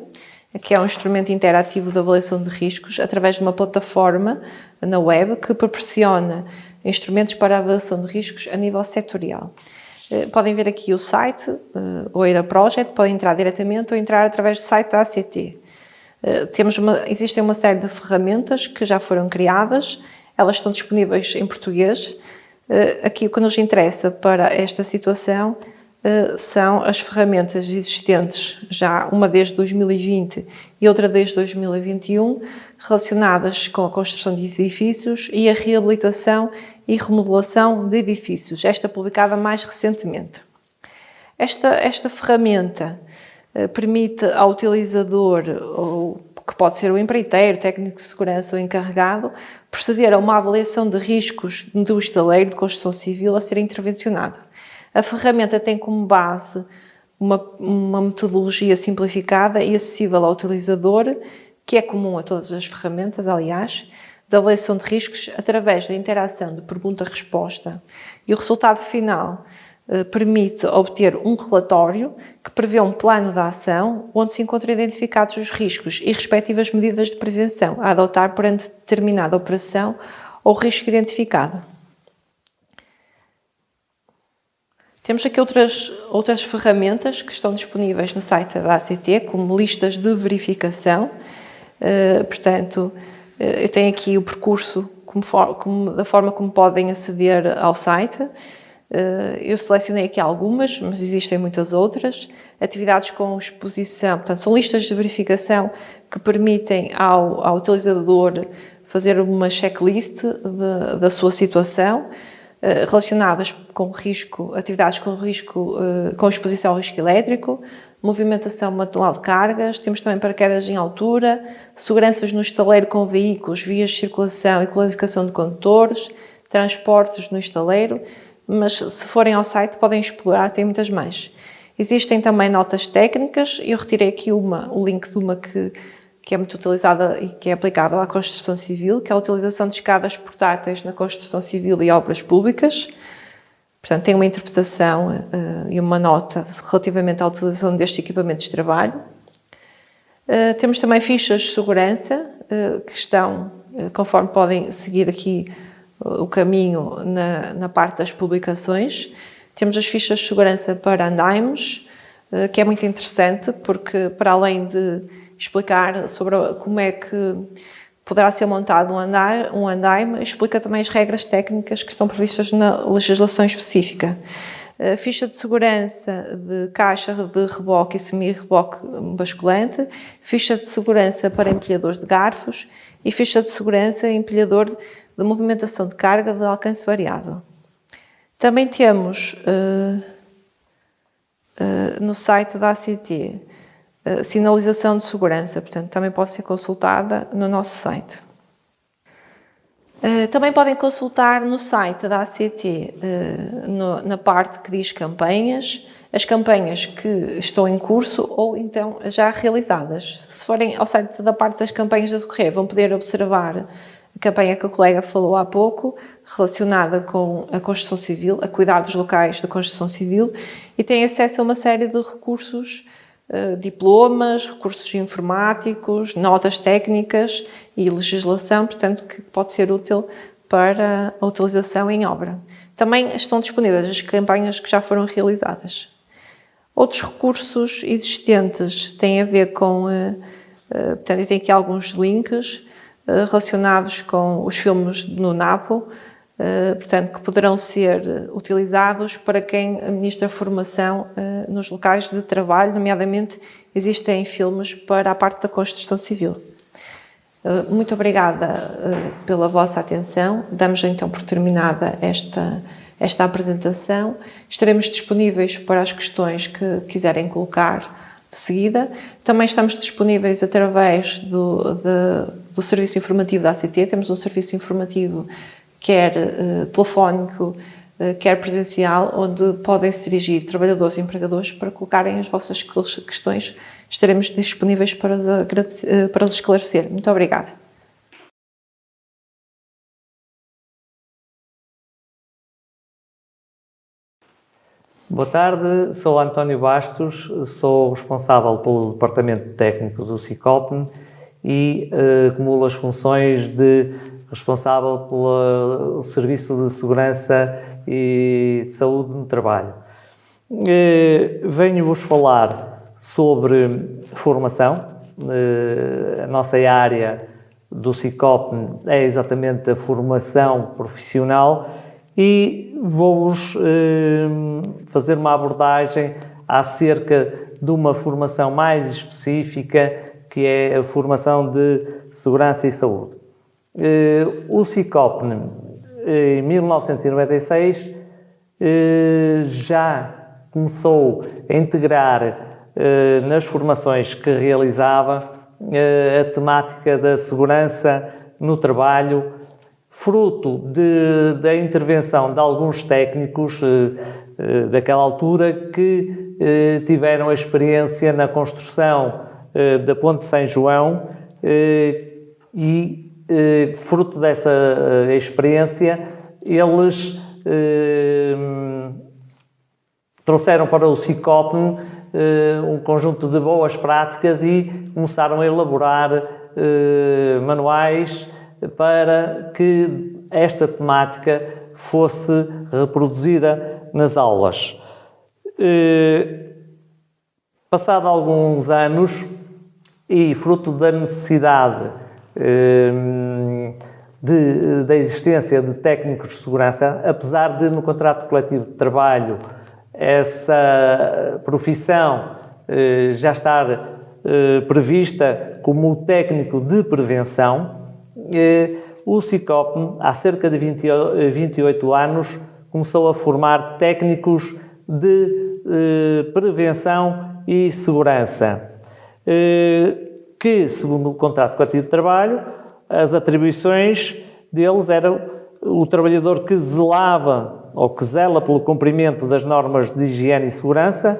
que é um instrumento interativo de avaliação de riscos através de uma plataforma na web que proporciona instrumentos para a avaliação de riscos a nível setorial. Podem ver aqui o site, OIRA Project, podem entrar diretamente ou entrar através do site da ACT. Existem uma série de ferramentas que já foram criadas, elas estão disponíveis em português. Aqui o que nos interessa para esta situação são as ferramentas existentes, já uma desde 2020 e outra desde 2021, relacionadas com a construção de edifícios e a reabilitação e remodelação de edifícios, esta publicada mais recentemente. Esta ferramenta permite ao utilizador, que pode ser o empreiteiro, técnico de segurança ou encarregado, proceder a uma avaliação de riscos do estaleiro de construção civil a ser intervencionado. A ferramenta tem como base uma metodologia simplificada e acessível ao utilizador, que é comum a todas as ferramentas, aliás, de avaliação de riscos através da interação de pergunta-resposta. E o resultado final permite obter um relatório que prevê um plano de ação onde se encontram identificados os riscos e respectivas medidas de prevenção a adotar perante determinada operação ou risco identificado. Temos aqui outras ferramentas que estão disponíveis no site da ACT, como listas de verificação. Portanto, eu tenho aqui o percurso da forma como podem aceder ao site. Eu selecionei aqui algumas, mas existem muitas outras. Atividades com exposição, portanto, são listas de verificação que permitem ao utilizador fazer uma checklist da sua situação, relacionadas com risco, atividades com risco, com exposição ao risco elétrico, movimentação manual de cargas, temos também paraquedas em altura, seguranças no estaleiro com veículos, vias de circulação e qualificação de condutores, transportes no estaleiro, mas se forem ao site podem explorar, tem muitas mais. Existem também notas técnicas, eu retirei aqui o link de uma que é muito utilizada e que é aplicável à construção civil, que é a utilização de escadas portáteis na construção civil e obras públicas. Portanto, tem uma interpretação e uma nota relativamente à utilização destes equipamentos de trabalho. Temos também fichas de segurança, que estão, conforme podem seguir aqui o caminho na parte das publicações. Temos as fichas de segurança para andaimes, que é muito interessante, porque para além de explicar sobre como é que poderá ser montado um andaime, explica também as regras técnicas que estão previstas na legislação específica. A ficha de segurança de caixa de reboque e semi-reboque basculante, ficha de segurança para empilhadores de garfos e ficha de segurança empilhador de movimentação de carga de alcance variável. Também temos no site da ACT sinalização de segurança, portanto, também pode ser consultada no nosso site. Também podem consultar no site da ACT, na parte que diz campanhas, as campanhas que estão em curso ou então já realizadas. Se forem ao site da parte das campanhas a decorrer, vão poder observar a campanha que a colega falou há pouco, relacionada com a construção civil, a cuidados locais da construção civil, e têm acesso a uma série de recursos, diplomas, recursos informáticos, notas técnicas e legislação, portanto, que pode ser útil para a utilização em obra. Também estão disponíveis as campanhas que já foram realizadas. Outros recursos existentes têm a ver com, portanto, eu tenho aqui alguns links relacionados com os filmes no NAPO, portanto, que poderão ser utilizados para quem administra formação nos locais de trabalho, nomeadamente existem filmes para a parte da construção civil. Muito obrigada pela vossa atenção, damos então por terminada esta apresentação, estaremos disponíveis para as questões que quiserem colocar de seguida, também estamos disponíveis através do serviço informativo da ACT, temos um serviço informativo quer telefónico, quer presencial, onde podem se dirigir trabalhadores e empregadores para colocarem as vossas questões. Estaremos disponíveis para os esclarecer. Muito obrigada. Boa tarde, sou António Bastos, sou responsável pelo Departamento Técnico do SICOPN e acumulo as funções de responsável pelo Serviço de Segurança e Saúde no Trabalho. Venho-vos falar sobre formação. A nossa área do SICOPN é exatamente a formação profissional e vou-vos fazer uma abordagem acerca de uma formação mais específica, que é a formação de Segurança e Saúde. O SICOPN, em 1996, já começou a integrar nas formações que realizava a temática da segurança no trabalho, fruto da intervenção de alguns técnicos daquela altura que tiveram a experiência na construção da Ponte de São João e fruto dessa experiência, eles trouxeram para o SICOPN um conjunto de boas práticas e começaram a elaborar manuais para que esta temática fosse reproduzida nas aulas. Passado alguns anos e fruto da necessidade da existência de técnicos de segurança, apesar de no contrato coletivo de trabalho essa profissão já estar prevista como técnico de prevenção, o SICOPN, há cerca de 28 anos, começou a formar técnicos de prevenção e segurança, que, segundo o contrato coletivo de trabalho, as atribuições deles eram o trabalhador que zelava ou que zela pelo cumprimento das normas de higiene e segurança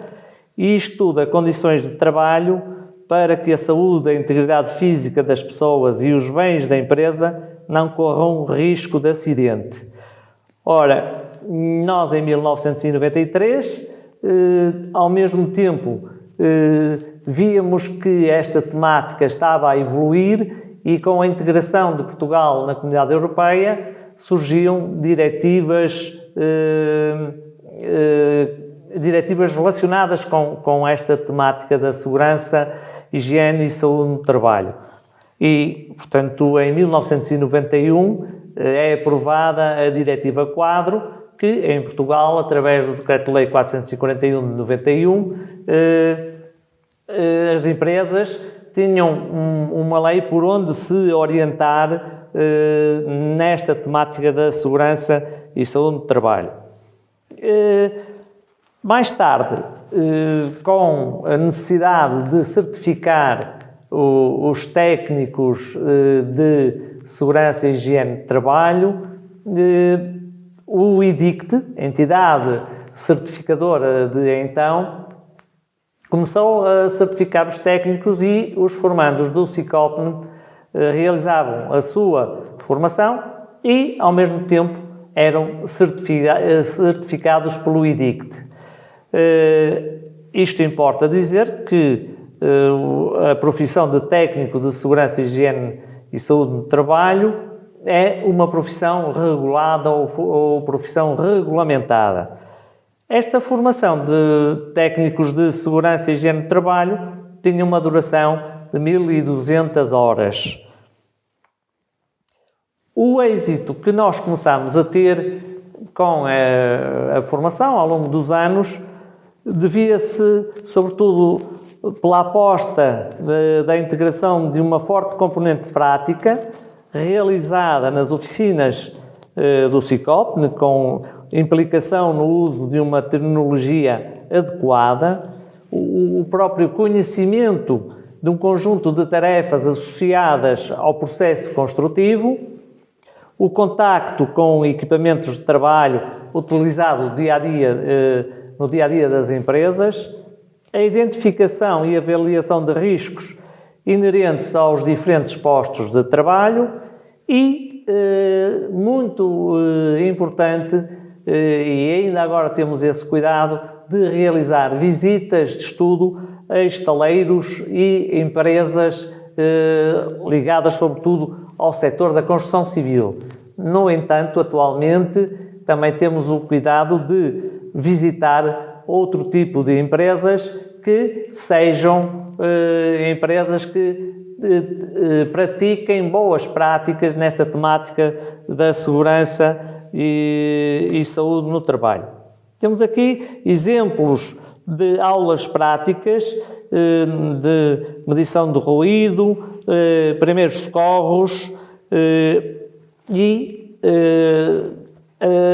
e estuda condições de trabalho para que a saúde, a integridade física das pessoas e os bens da empresa não corram risco de acidente. Ora, nós em 1993, ao mesmo tempo, víamos que esta temática estava a evoluir e com a integração de Portugal na Comunidade Europeia surgiam diretivas relacionadas com esta temática da segurança, higiene e saúde no trabalho. E, portanto, em 1991 é aprovada a Diretiva Quadro, que em Portugal, através do Decreto-Lei 441 de 91, as empresas tinham uma lei por onde se orientar nesta temática da segurança e saúde no trabalho. Mais tarde, com a necessidade de certificar os técnicos de segurança e higiene de trabalho, o IDICT, entidade certificadora de então, começou a certificar os técnicos e os formandos do SICOPN realizavam a sua formação e, ao mesmo tempo, eram certificados pelo IDICT. Isto importa dizer que a profissão de técnico de segurança, higiene e saúde no trabalho é uma profissão regulada ou profissão regulamentada. Esta formação de técnicos de segurança e higiene do trabalho tinha uma duração de 1.200 horas. O êxito que nós começámos a ter com a formação ao longo dos anos devia-se, sobretudo, pela aposta da integração de uma forte componente prática realizada nas oficinas do SICOPN, com implicação no uso de uma terminologia adequada, o próprio conhecimento de um conjunto de tarefas associadas ao processo construtivo, o contacto com equipamentos de trabalho utilizado no dia a dia das empresas, a identificação e avaliação de riscos inerentes aos diferentes postos de trabalho e, muito importante, e ainda agora temos esse cuidado, de realizar visitas de estudo a estaleiros e empresas ligadas, sobretudo, ao setor da construção civil. No entanto, atualmente, também temos o cuidado de visitar outro tipo de empresas que sejam empresas que pratiquem boas práticas nesta temática da segurança e saúde no trabalho. Temos aqui exemplos de aulas práticas de medição de ruído, primeiros socorros e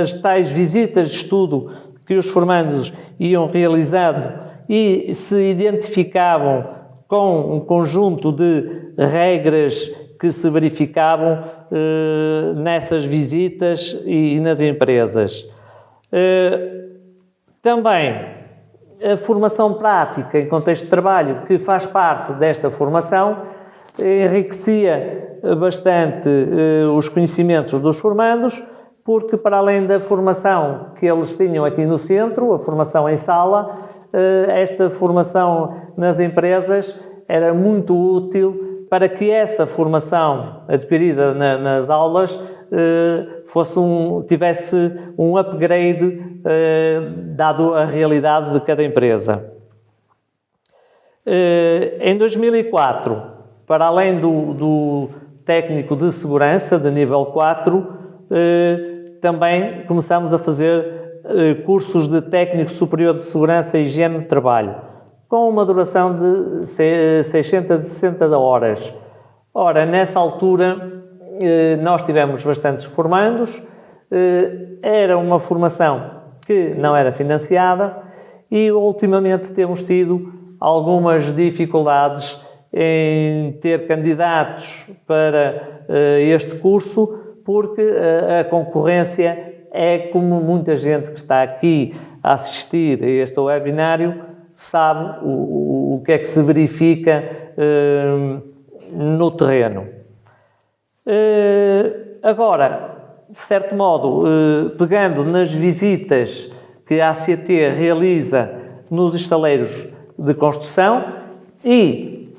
as tais visitas de estudo que os formandos iam realizando e se identificavam com um conjunto de regras que se verificavam nessas visitas e nas empresas. Também a formação prática em contexto de trabalho, que faz parte desta formação, enriquecia bastante os conhecimentos dos formandos, porque para além da formação que eles tinham aqui no centro, a formação em sala, esta formação nas empresas era muito útil para que essa formação adquirida nas aulas tivesse um upgrade dado a realidade de cada empresa. Em 2004, para além do técnico de segurança de nível 4, também começamos a fazer cursos de técnico superior de segurança e higiene de trabalho, com uma duração de 660 horas. Ora, nessa altura, nós tivemos bastantes formandos, era uma formação que não era financiada e ultimamente temos tido algumas dificuldades em ter candidatos para este curso, porque a concorrência é, como muita gente que está aqui a assistir a este webinário sabe o que é que se verifica no terreno. Agora, de certo modo, pegando nas visitas que a ACT realiza nos estaleiros de construção e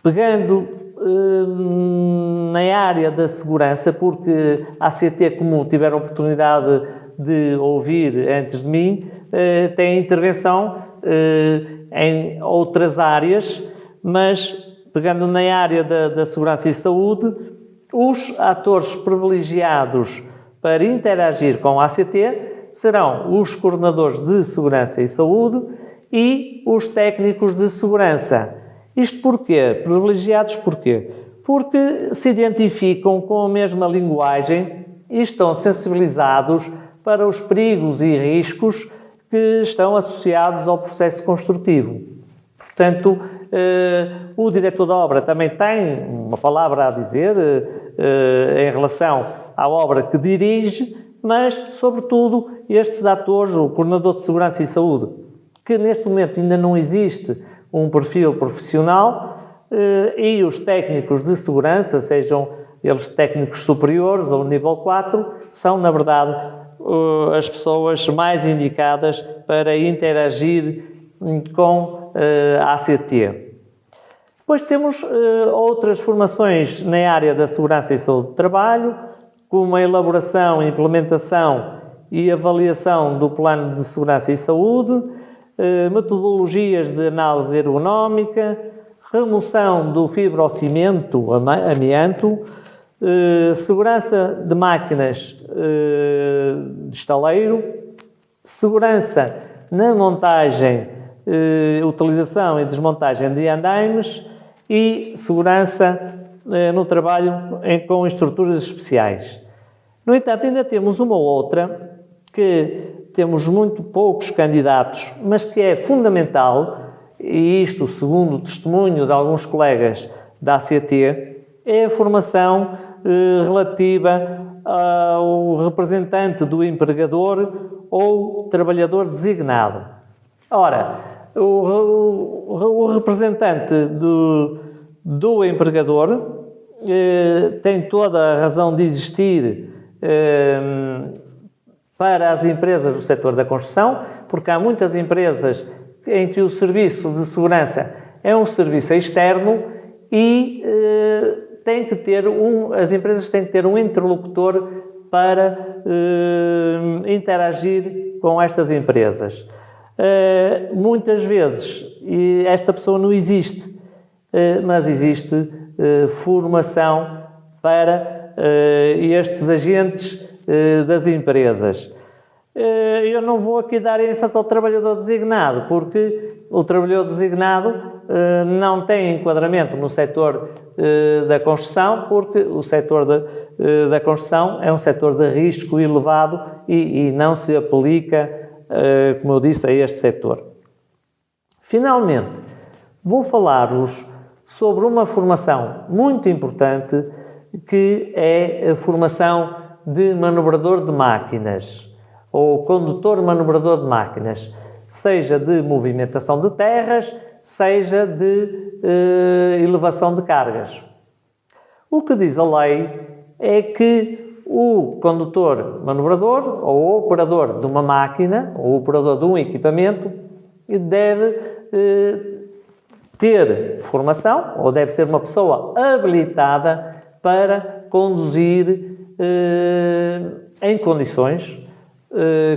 pegando na área da segurança, porque a ACT, como tiveram a oportunidade de ouvir antes de mim, tem intervenção em outras áreas, mas pegando na área da segurança e saúde, os atores privilegiados para interagir com a ACT serão os coordenadores de segurança e saúde e os técnicos de segurança. Isto porquê? Privilegiados porquê? Porque se identificam com a mesma linguagem e estão sensibilizados para os perigos e riscos que estão associados ao processo construtivo. Portanto, o diretor da obra também tem uma palavra a dizer em relação à obra que dirige, mas, sobretudo, estes atores, o coordenador de segurança e saúde, que neste momento ainda não existe um perfil profissional, e os técnicos de segurança, sejam eles técnicos superiores ou nível 4, são, na verdade, as pessoas mais indicadas para interagir com a ACT. Depois temos outras formações na área da segurança e saúde do trabalho, como a elaboração, implementação e avaliação do plano de segurança e saúde, metodologias de análise ergonómica, remoção do fibrocimento, amianto, segurança de máquinas de estaleiro, segurança na montagem, utilização e desmontagem de andaimes e segurança no trabalho com estruturas especiais. No entanto, ainda temos uma outra que temos muito poucos candidatos, mas que é fundamental, e isto segundo o testemunho de alguns colegas da ACT, é a formação relativa ao representante do empregador ou trabalhador designado. Ora, o representante do empregador tem toda a razão de existir para as empresas do setor da construção, porque há muitas empresas em que o serviço de segurança é um serviço externo e as empresas têm que ter um interlocutor para interagir com estas empresas. Muitas vezes esta pessoa não existe, mas existe formação para estes agentes das empresas. Eu não vou aqui dar ênfase ao trabalhador designado, porque o trabalhador designado não tem enquadramento no setor da construção, porque o setor da construção é um setor de risco elevado e não se aplica, como eu disse, a este setor. Finalmente, vou falar-vos sobre uma formação muito importante, que é a formação de manobrador de máquinas, ou condutor manobrador de máquinas, seja de movimentação de terras, seja de elevação de cargas. O que diz a lei é que o condutor manobrador ou o operador de uma máquina ou o operador de um equipamento deve ter formação ou deve ser uma pessoa habilitada para conduzir em condições,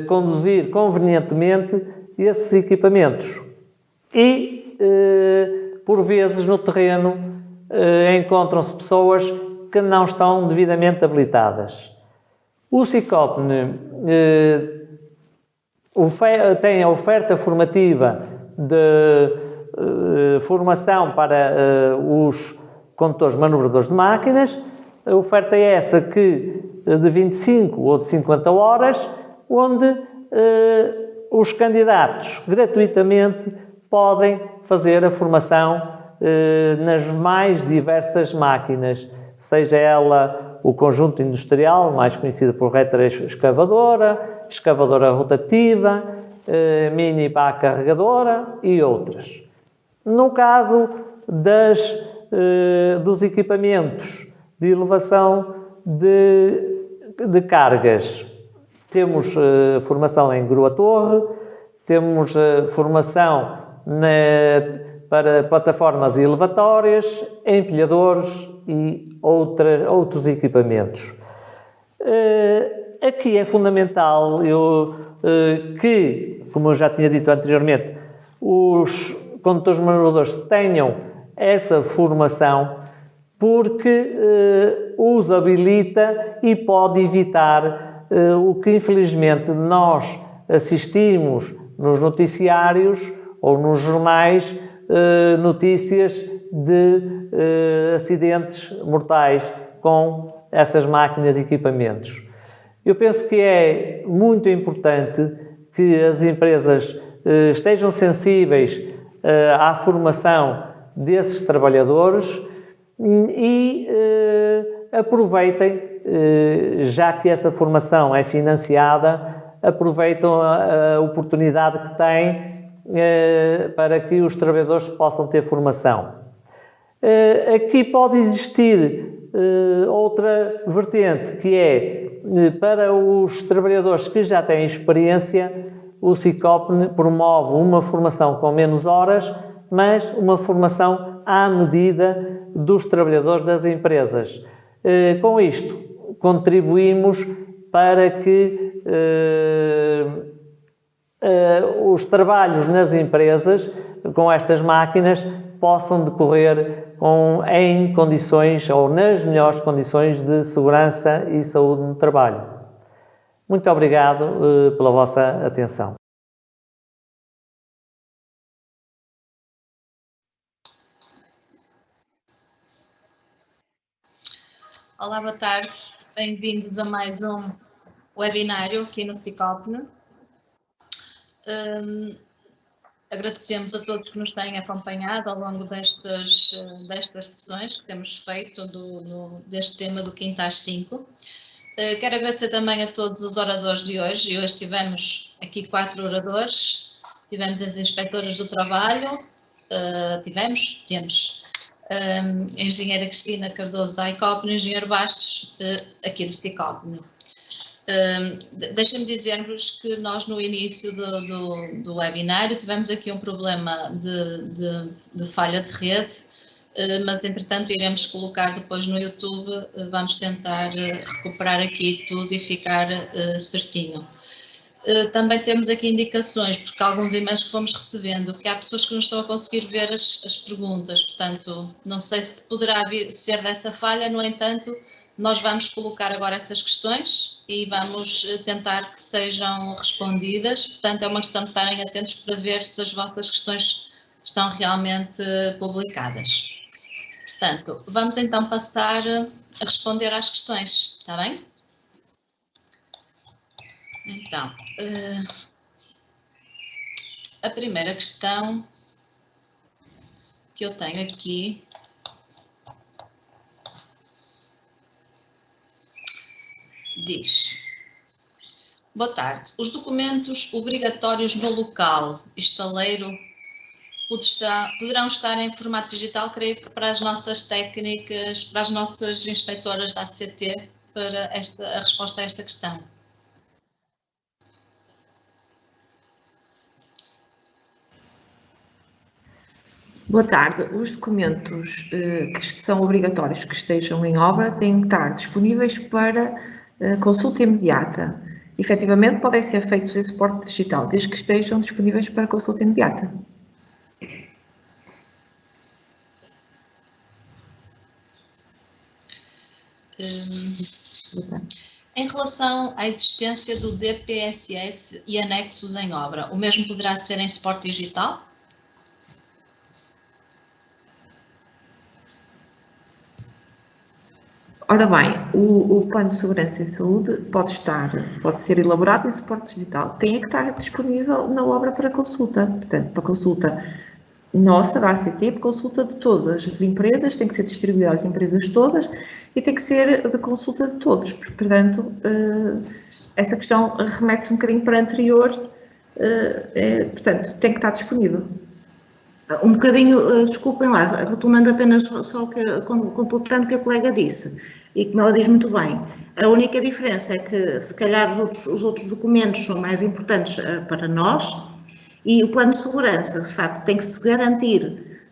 conduzir convenientemente esses equipamentos. E, por vezes, no terreno encontram-se pessoas que não estão devidamente habilitadas. O SICOPN tem a oferta formativa de formação para os condutores manobradores de máquinas. A oferta é essa que de 25 ou de 50 horas, onde os candidatos gratuitamente podem fazer a formação nas mais diversas máquinas, seja ela o conjunto industrial, mais conhecido por retroescavadora, escavadora rotativa, mini pá carregadora e outras. No caso dos equipamentos de elevação de cargas, temos formação em grua-torre, temos formação para plataformas elevatórias, empilhadores e outros equipamentos. Aqui é fundamental que, como eu já tinha dito anteriormente, os condutores manobradores tenham essa formação, porque os habilita e pode evitar o que infelizmente nós assistimos nos noticiários ou nos jornais, notícias de acidentes mortais com essas máquinas e equipamentos. Eu penso que é muito importante que as empresas estejam sensíveis à formação desses trabalhadores e aproveitem, já que essa formação é financiada, aproveitam a oportunidade que têm para que os trabalhadores possam ter formação. Aqui pode existir outra vertente, que é para os trabalhadores que já têm experiência, o SICOPN promove uma formação com menos horas, mas uma formação à medida dos trabalhadores das empresas. Com isto, contribuímos para que os trabalhos nas empresas com estas máquinas possam decorrer em condições ou nas melhores condições de segurança e saúde no trabalho. Muito obrigado pela vossa atenção. Olá, boa tarde. Bem-vindos a mais um webinário aqui no SICOPN. Agradecemos a todos que nos têm acompanhado ao longo destas sessões que temos feito deste tema do quinto às 5. Quero agradecer também a todos os oradores de hoje. Hoje tivemos aqui 4 oradores. Tivemos as inspectoras do trabalho, temos a engenheira Cristina Cardoso da ICOPN e o engenheiro Bastos aqui do SICOPN. Deixem-me dizer-vos que nós no início do webinário tivemos aqui um problema de falha de rede, mas entretanto iremos colocar depois no YouTube, vamos tentar recuperar aqui tudo e ficar certinho. Também temos aqui indicações, porque alguns e-mails que fomos recebendo, que há pessoas que não estão a conseguir ver as perguntas, portanto, não sei se poderá ser dessa falha, no entanto, nós vamos colocar agora essas questões e vamos tentar que sejam respondidas, portanto, é uma questão de estarem atentos para ver se as vossas questões estão realmente publicadas. Portanto, vamos então passar a responder às questões, está bem? Então, a primeira questão que eu tenho aqui diz: boa tarde, os documentos obrigatórios no local estaleiro poderão estar em formato digital, creio que para as nossas técnicas, para as nossas inspetoras da ACT, para a resposta a esta questão. Boa tarde. Os documentos que são obrigatórios que estejam em obra têm que estar disponíveis para consulta imediata. Efetivamente, podem ser feitos em suporte digital, desde que estejam disponíveis para consulta imediata. Em relação à existência do DPSS e anexos em obra, o mesmo poderá ser em suporte digital? Ora bem, o plano de segurança e saúde pode ser elaborado em suporte digital. Tem que estar disponível na obra para consulta. Portanto, para consulta nossa, da ACT, para consulta de todas as empresas, tem que ser distribuída às empresas todas e tem que ser de consulta de todos. Portanto, essa questão remete-se um bocadinho para a anterior, portanto, tem que estar disponível. Um bocadinho, desculpem lá, retomando apenas só completando o que a colega disse, e como ela diz muito bem, a única diferença é que se calhar os outros documentos são mais importantes para nós, e o plano de segurança, de facto, tem que se garantir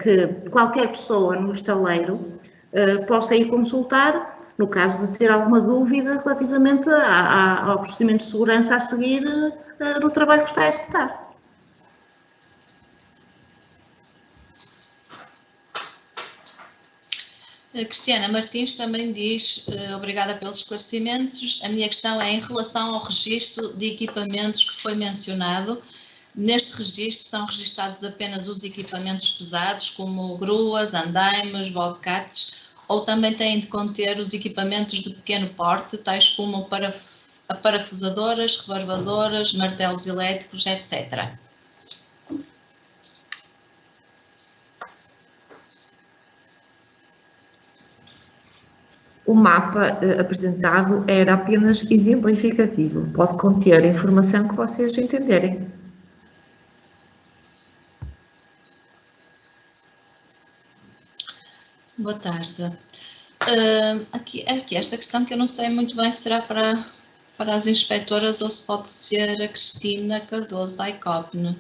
que qualquer pessoa no estaleiro possa ir consultar, no caso de ter alguma dúvida relativamente ao procedimento de segurança a seguir no trabalho que está a executar. A Cristiana Martins também diz, obrigada pelos esclarecimentos, a minha questão é em relação ao registro de equipamentos que foi mencionado. Neste registro são registados apenas os equipamentos pesados, como gruas, andaimes, bobcats, ou também têm de conter os equipamentos de pequeno porte, tais como parafusadoras, rebarbadoras, martelos elétricos, etc. O mapa apresentado era apenas exemplificativo, pode conter a informação que vocês entenderem. Boa tarde. Aqui esta questão que eu não sei muito bem se será para as inspetoras ou se pode ser a Cristina Cardoso da ICOPN.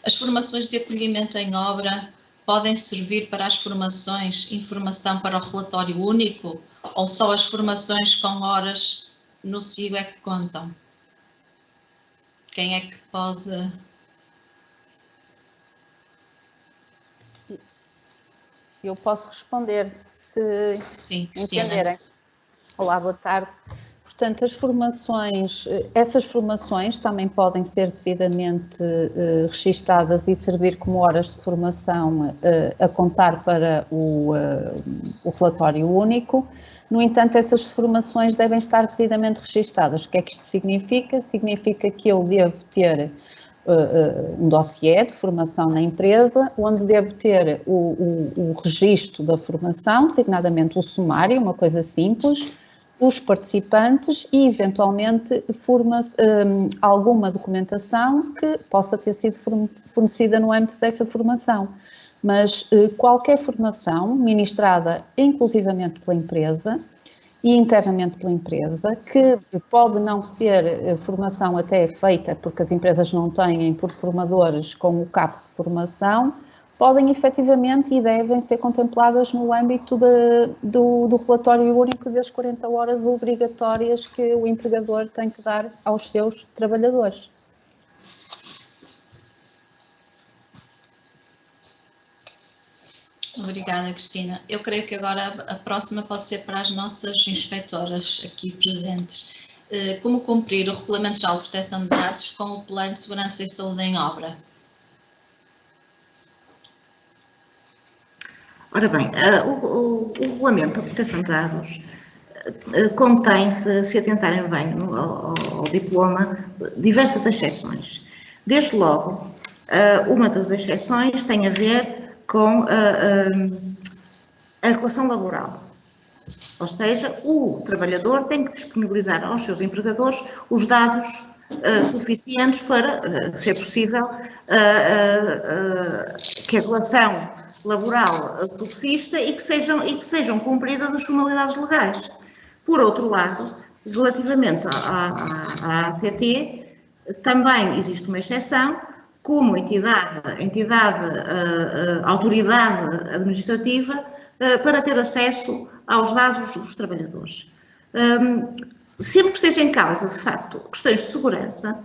As formações de acolhimento em obra podem servir para as formações, informação para o relatório único, ou só as formações com horas no SIGO é que contam? Quem é que pode... Eu posso responder, se Sim, entenderem. Olá, boa tarde. Portanto, essas formações também podem ser devidamente registadas e servir como horas de formação a contar para o relatório único. No entanto, essas formações devem estar devidamente registadas. O que é que isto significa? Significa que eu devo ter um dossiê de formação na empresa, onde devo ter o registro da formação, designadamente o sumário, uma coisa simples, os participantes e, eventualmente, alguma documentação que possa ter sido fornecida no âmbito dessa formação. Mas qualquer formação ministrada inclusivamente pela empresa e internamente pela empresa, que pode não ser formação até feita porque as empresas não têm por formadores com o CAP de formação, podem efetivamente e devem ser contempladas no âmbito do relatório único das 40 horas obrigatórias que o empregador tem que dar aos seus trabalhadores. Obrigada, Cristina. Eu creio que agora a próxima pode ser para as nossas inspetoras aqui presentes. Como cumprir o Regulamento Geral de Proteção de Dados com o Plano de Segurança e Saúde em Obra? Ora bem, o Regulamento de Proteção de Dados contém, se atentarem bem ao diploma, diversas exceções. Desde logo, uma das exceções tem a ver com a relação laboral. Ou seja, o trabalhador tem que disponibilizar aos seus empregadores os dados suficientes para ser possível que a relação laboral subsista e que sejam cumpridas as formalidades legais. Por outro lado, relativamente à ACT, também existe uma exceção, como autoridade administrativa, para ter acesso aos dados dos trabalhadores. Sempre que seja em causa, de facto, questões de segurança,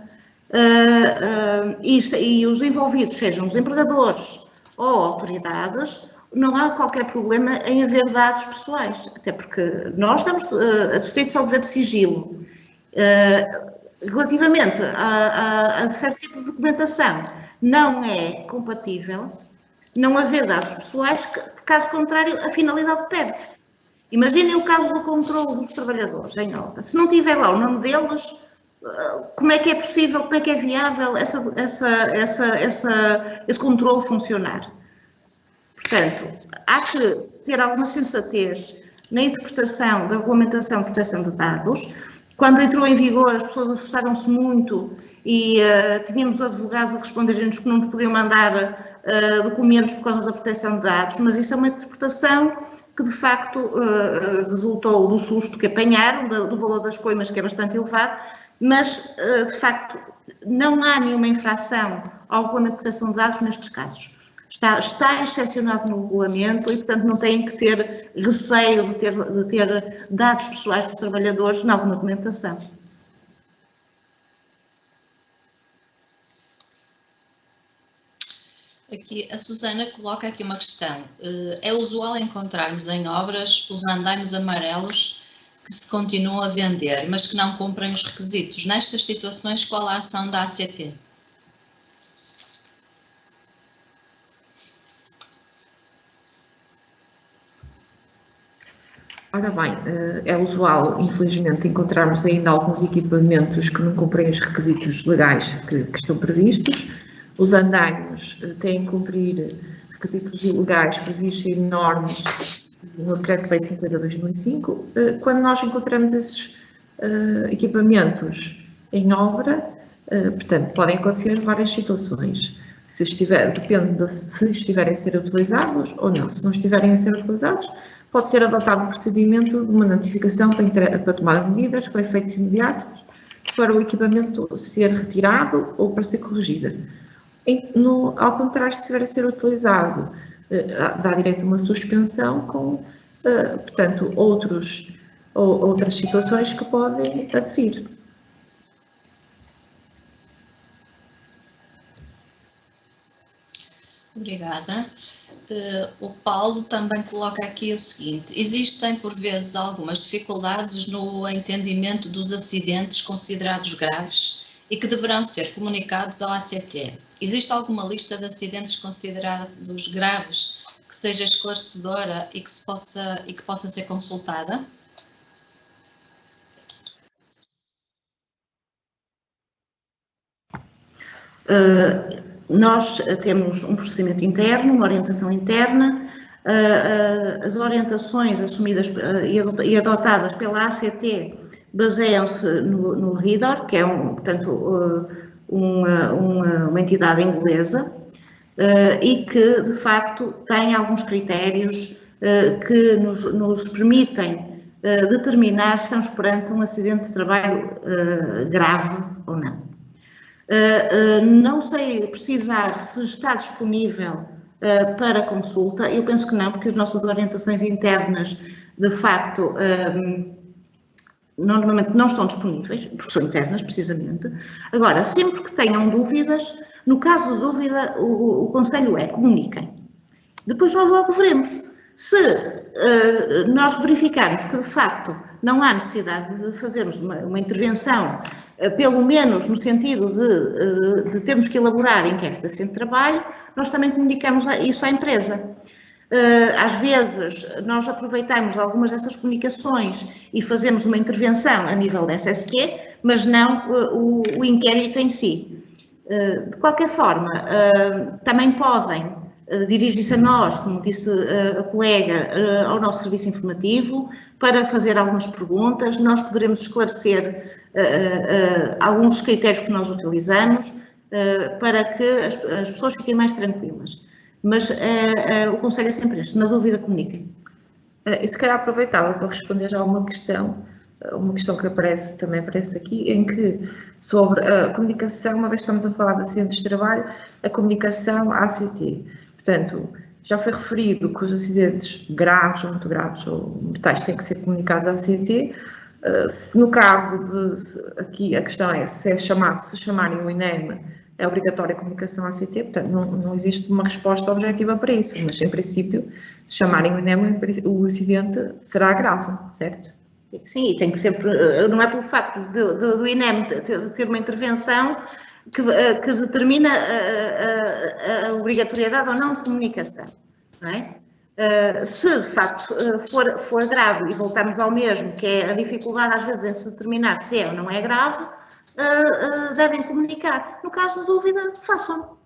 e os envolvidos sejam os empregadores ou autoridades, não há qualquer problema em haver dados pessoais, até porque nós estamos adscritos ao dever de sigilo. Relativamente a certo tipo de documentação, não é compatível não haver dados pessoais, caso contrário, a finalidade perde-se. Imaginem o caso do controle dos trabalhadores em obra. Se não tiver lá o nome deles, como é que é possível, como é que é viável esse controle funcionar? Portanto, há que ter alguma sensatez na interpretação da regulamentação de proteção de dados. Quando entrou em vigor, as pessoas assustaram-se muito e tínhamos advogados a responderem-nos que não nos podiam mandar documentos por causa da proteção de dados, mas isso é uma interpretação que, de facto, resultou do susto que apanharam, do valor das coimas, que é bastante elevado, mas, de facto, não há nenhuma infração ao regulamento de proteção de dados nestes casos. Está excepcionado no regulamento e, portanto, não têm que ter receio de ter dados pessoais dos trabalhadores em alguma documentação. Aqui, a Susana coloca aqui uma questão. É usual encontrarmos em obras os andaimes amarelos que se continuam a vender, mas que não cumprem os requisitos. Nestas situações, qual a ação da ACT? Ora bem, é usual, infelizmente, encontrarmos ainda alguns equipamentos que não cumprem os requisitos legais que estão previstos. Os andaimes têm que cumprir requisitos legais previstos em normas no Decreto-Lei 50/2005. Quando nós encontramos esses equipamentos em obra, portanto, podem acontecer várias situações. Depende de se estiverem a ser utilizados ou não. Se não estiverem a ser utilizados, pode ser adotado um procedimento de uma notificação para tomar medidas com efeitos imediatos para o equipamento ser retirado ou para ser corrigido. Ao contrário, se estiver a ser utilizado, dá direito a uma suspensão com, portanto, outras situações que podem advir. Obrigada. O Paulo também coloca aqui o seguinte: existem por vezes algumas dificuldades no entendimento dos acidentes considerados graves e que deverão ser comunicados ao ACT. Existe alguma lista de acidentes considerados graves que seja esclarecedora e que possa ser consultada? Nós temos um procedimento interno, uma orientação interna. As orientações assumidas e adotadas pela ACT baseiam-se no RIDOR, que é, portanto, uma entidade inglesa e que, de facto, tem alguns critérios que nos permitem determinar se estamos perante um acidente de trabalho grave ou não. Não sei precisar se está disponível para consulta, eu penso que não, porque as nossas orientações internas, de facto, normalmente não estão disponíveis, porque são internas, precisamente. Agora, sempre que tenham dúvidas, no caso de dúvida, o conselho comuniquem. Depois nós logo veremos. Se nós verificarmos que, de facto, não há necessidade de fazermos uma intervenção, pelo menos no sentido de termos que elaborar inquérito de acidente de trabalho, nós também comunicamos isso à empresa. Às vezes, nós aproveitamos algumas dessas comunicações e fazemos uma intervenção a nível da SST, mas não o inquérito em si. De qualquer forma, também podem dirigir-se a nós, como disse a colega, ao nosso serviço informativo, para fazer algumas perguntas. Nós poderemos esclarecer alguns dos critérios que nós utilizamos para que as pessoas fiquem mais tranquilas. Mas o conselho é sempre este: na dúvida, comuniquem. E se calhar aproveitava para responder já a uma questão uma questão que também aparece aqui, em que sobre a comunicação, uma vez que estamos a falar de acidentes de trabalho, a comunicação ACT. Portanto, já foi referido que os acidentes graves ou muito graves ou mortais têm que ser comunicados à ACT. No caso de, aqui a questão é se chamarem o INEM, é obrigatória a comunicação à ACT, portanto não existe uma resposta objetiva para isso, mas em princípio, se chamarem o INEM, o acidente será grave, certo? Sim, e tem que sempre, não é pelo facto do INEM ter uma intervenção que determina a obrigatoriedade ou não de comunicação, não é? Se de facto for grave, e voltamos ao mesmo, que é a dificuldade às vezes em se determinar se é ou não é grave, devem comunicar. No caso de dúvida, façam.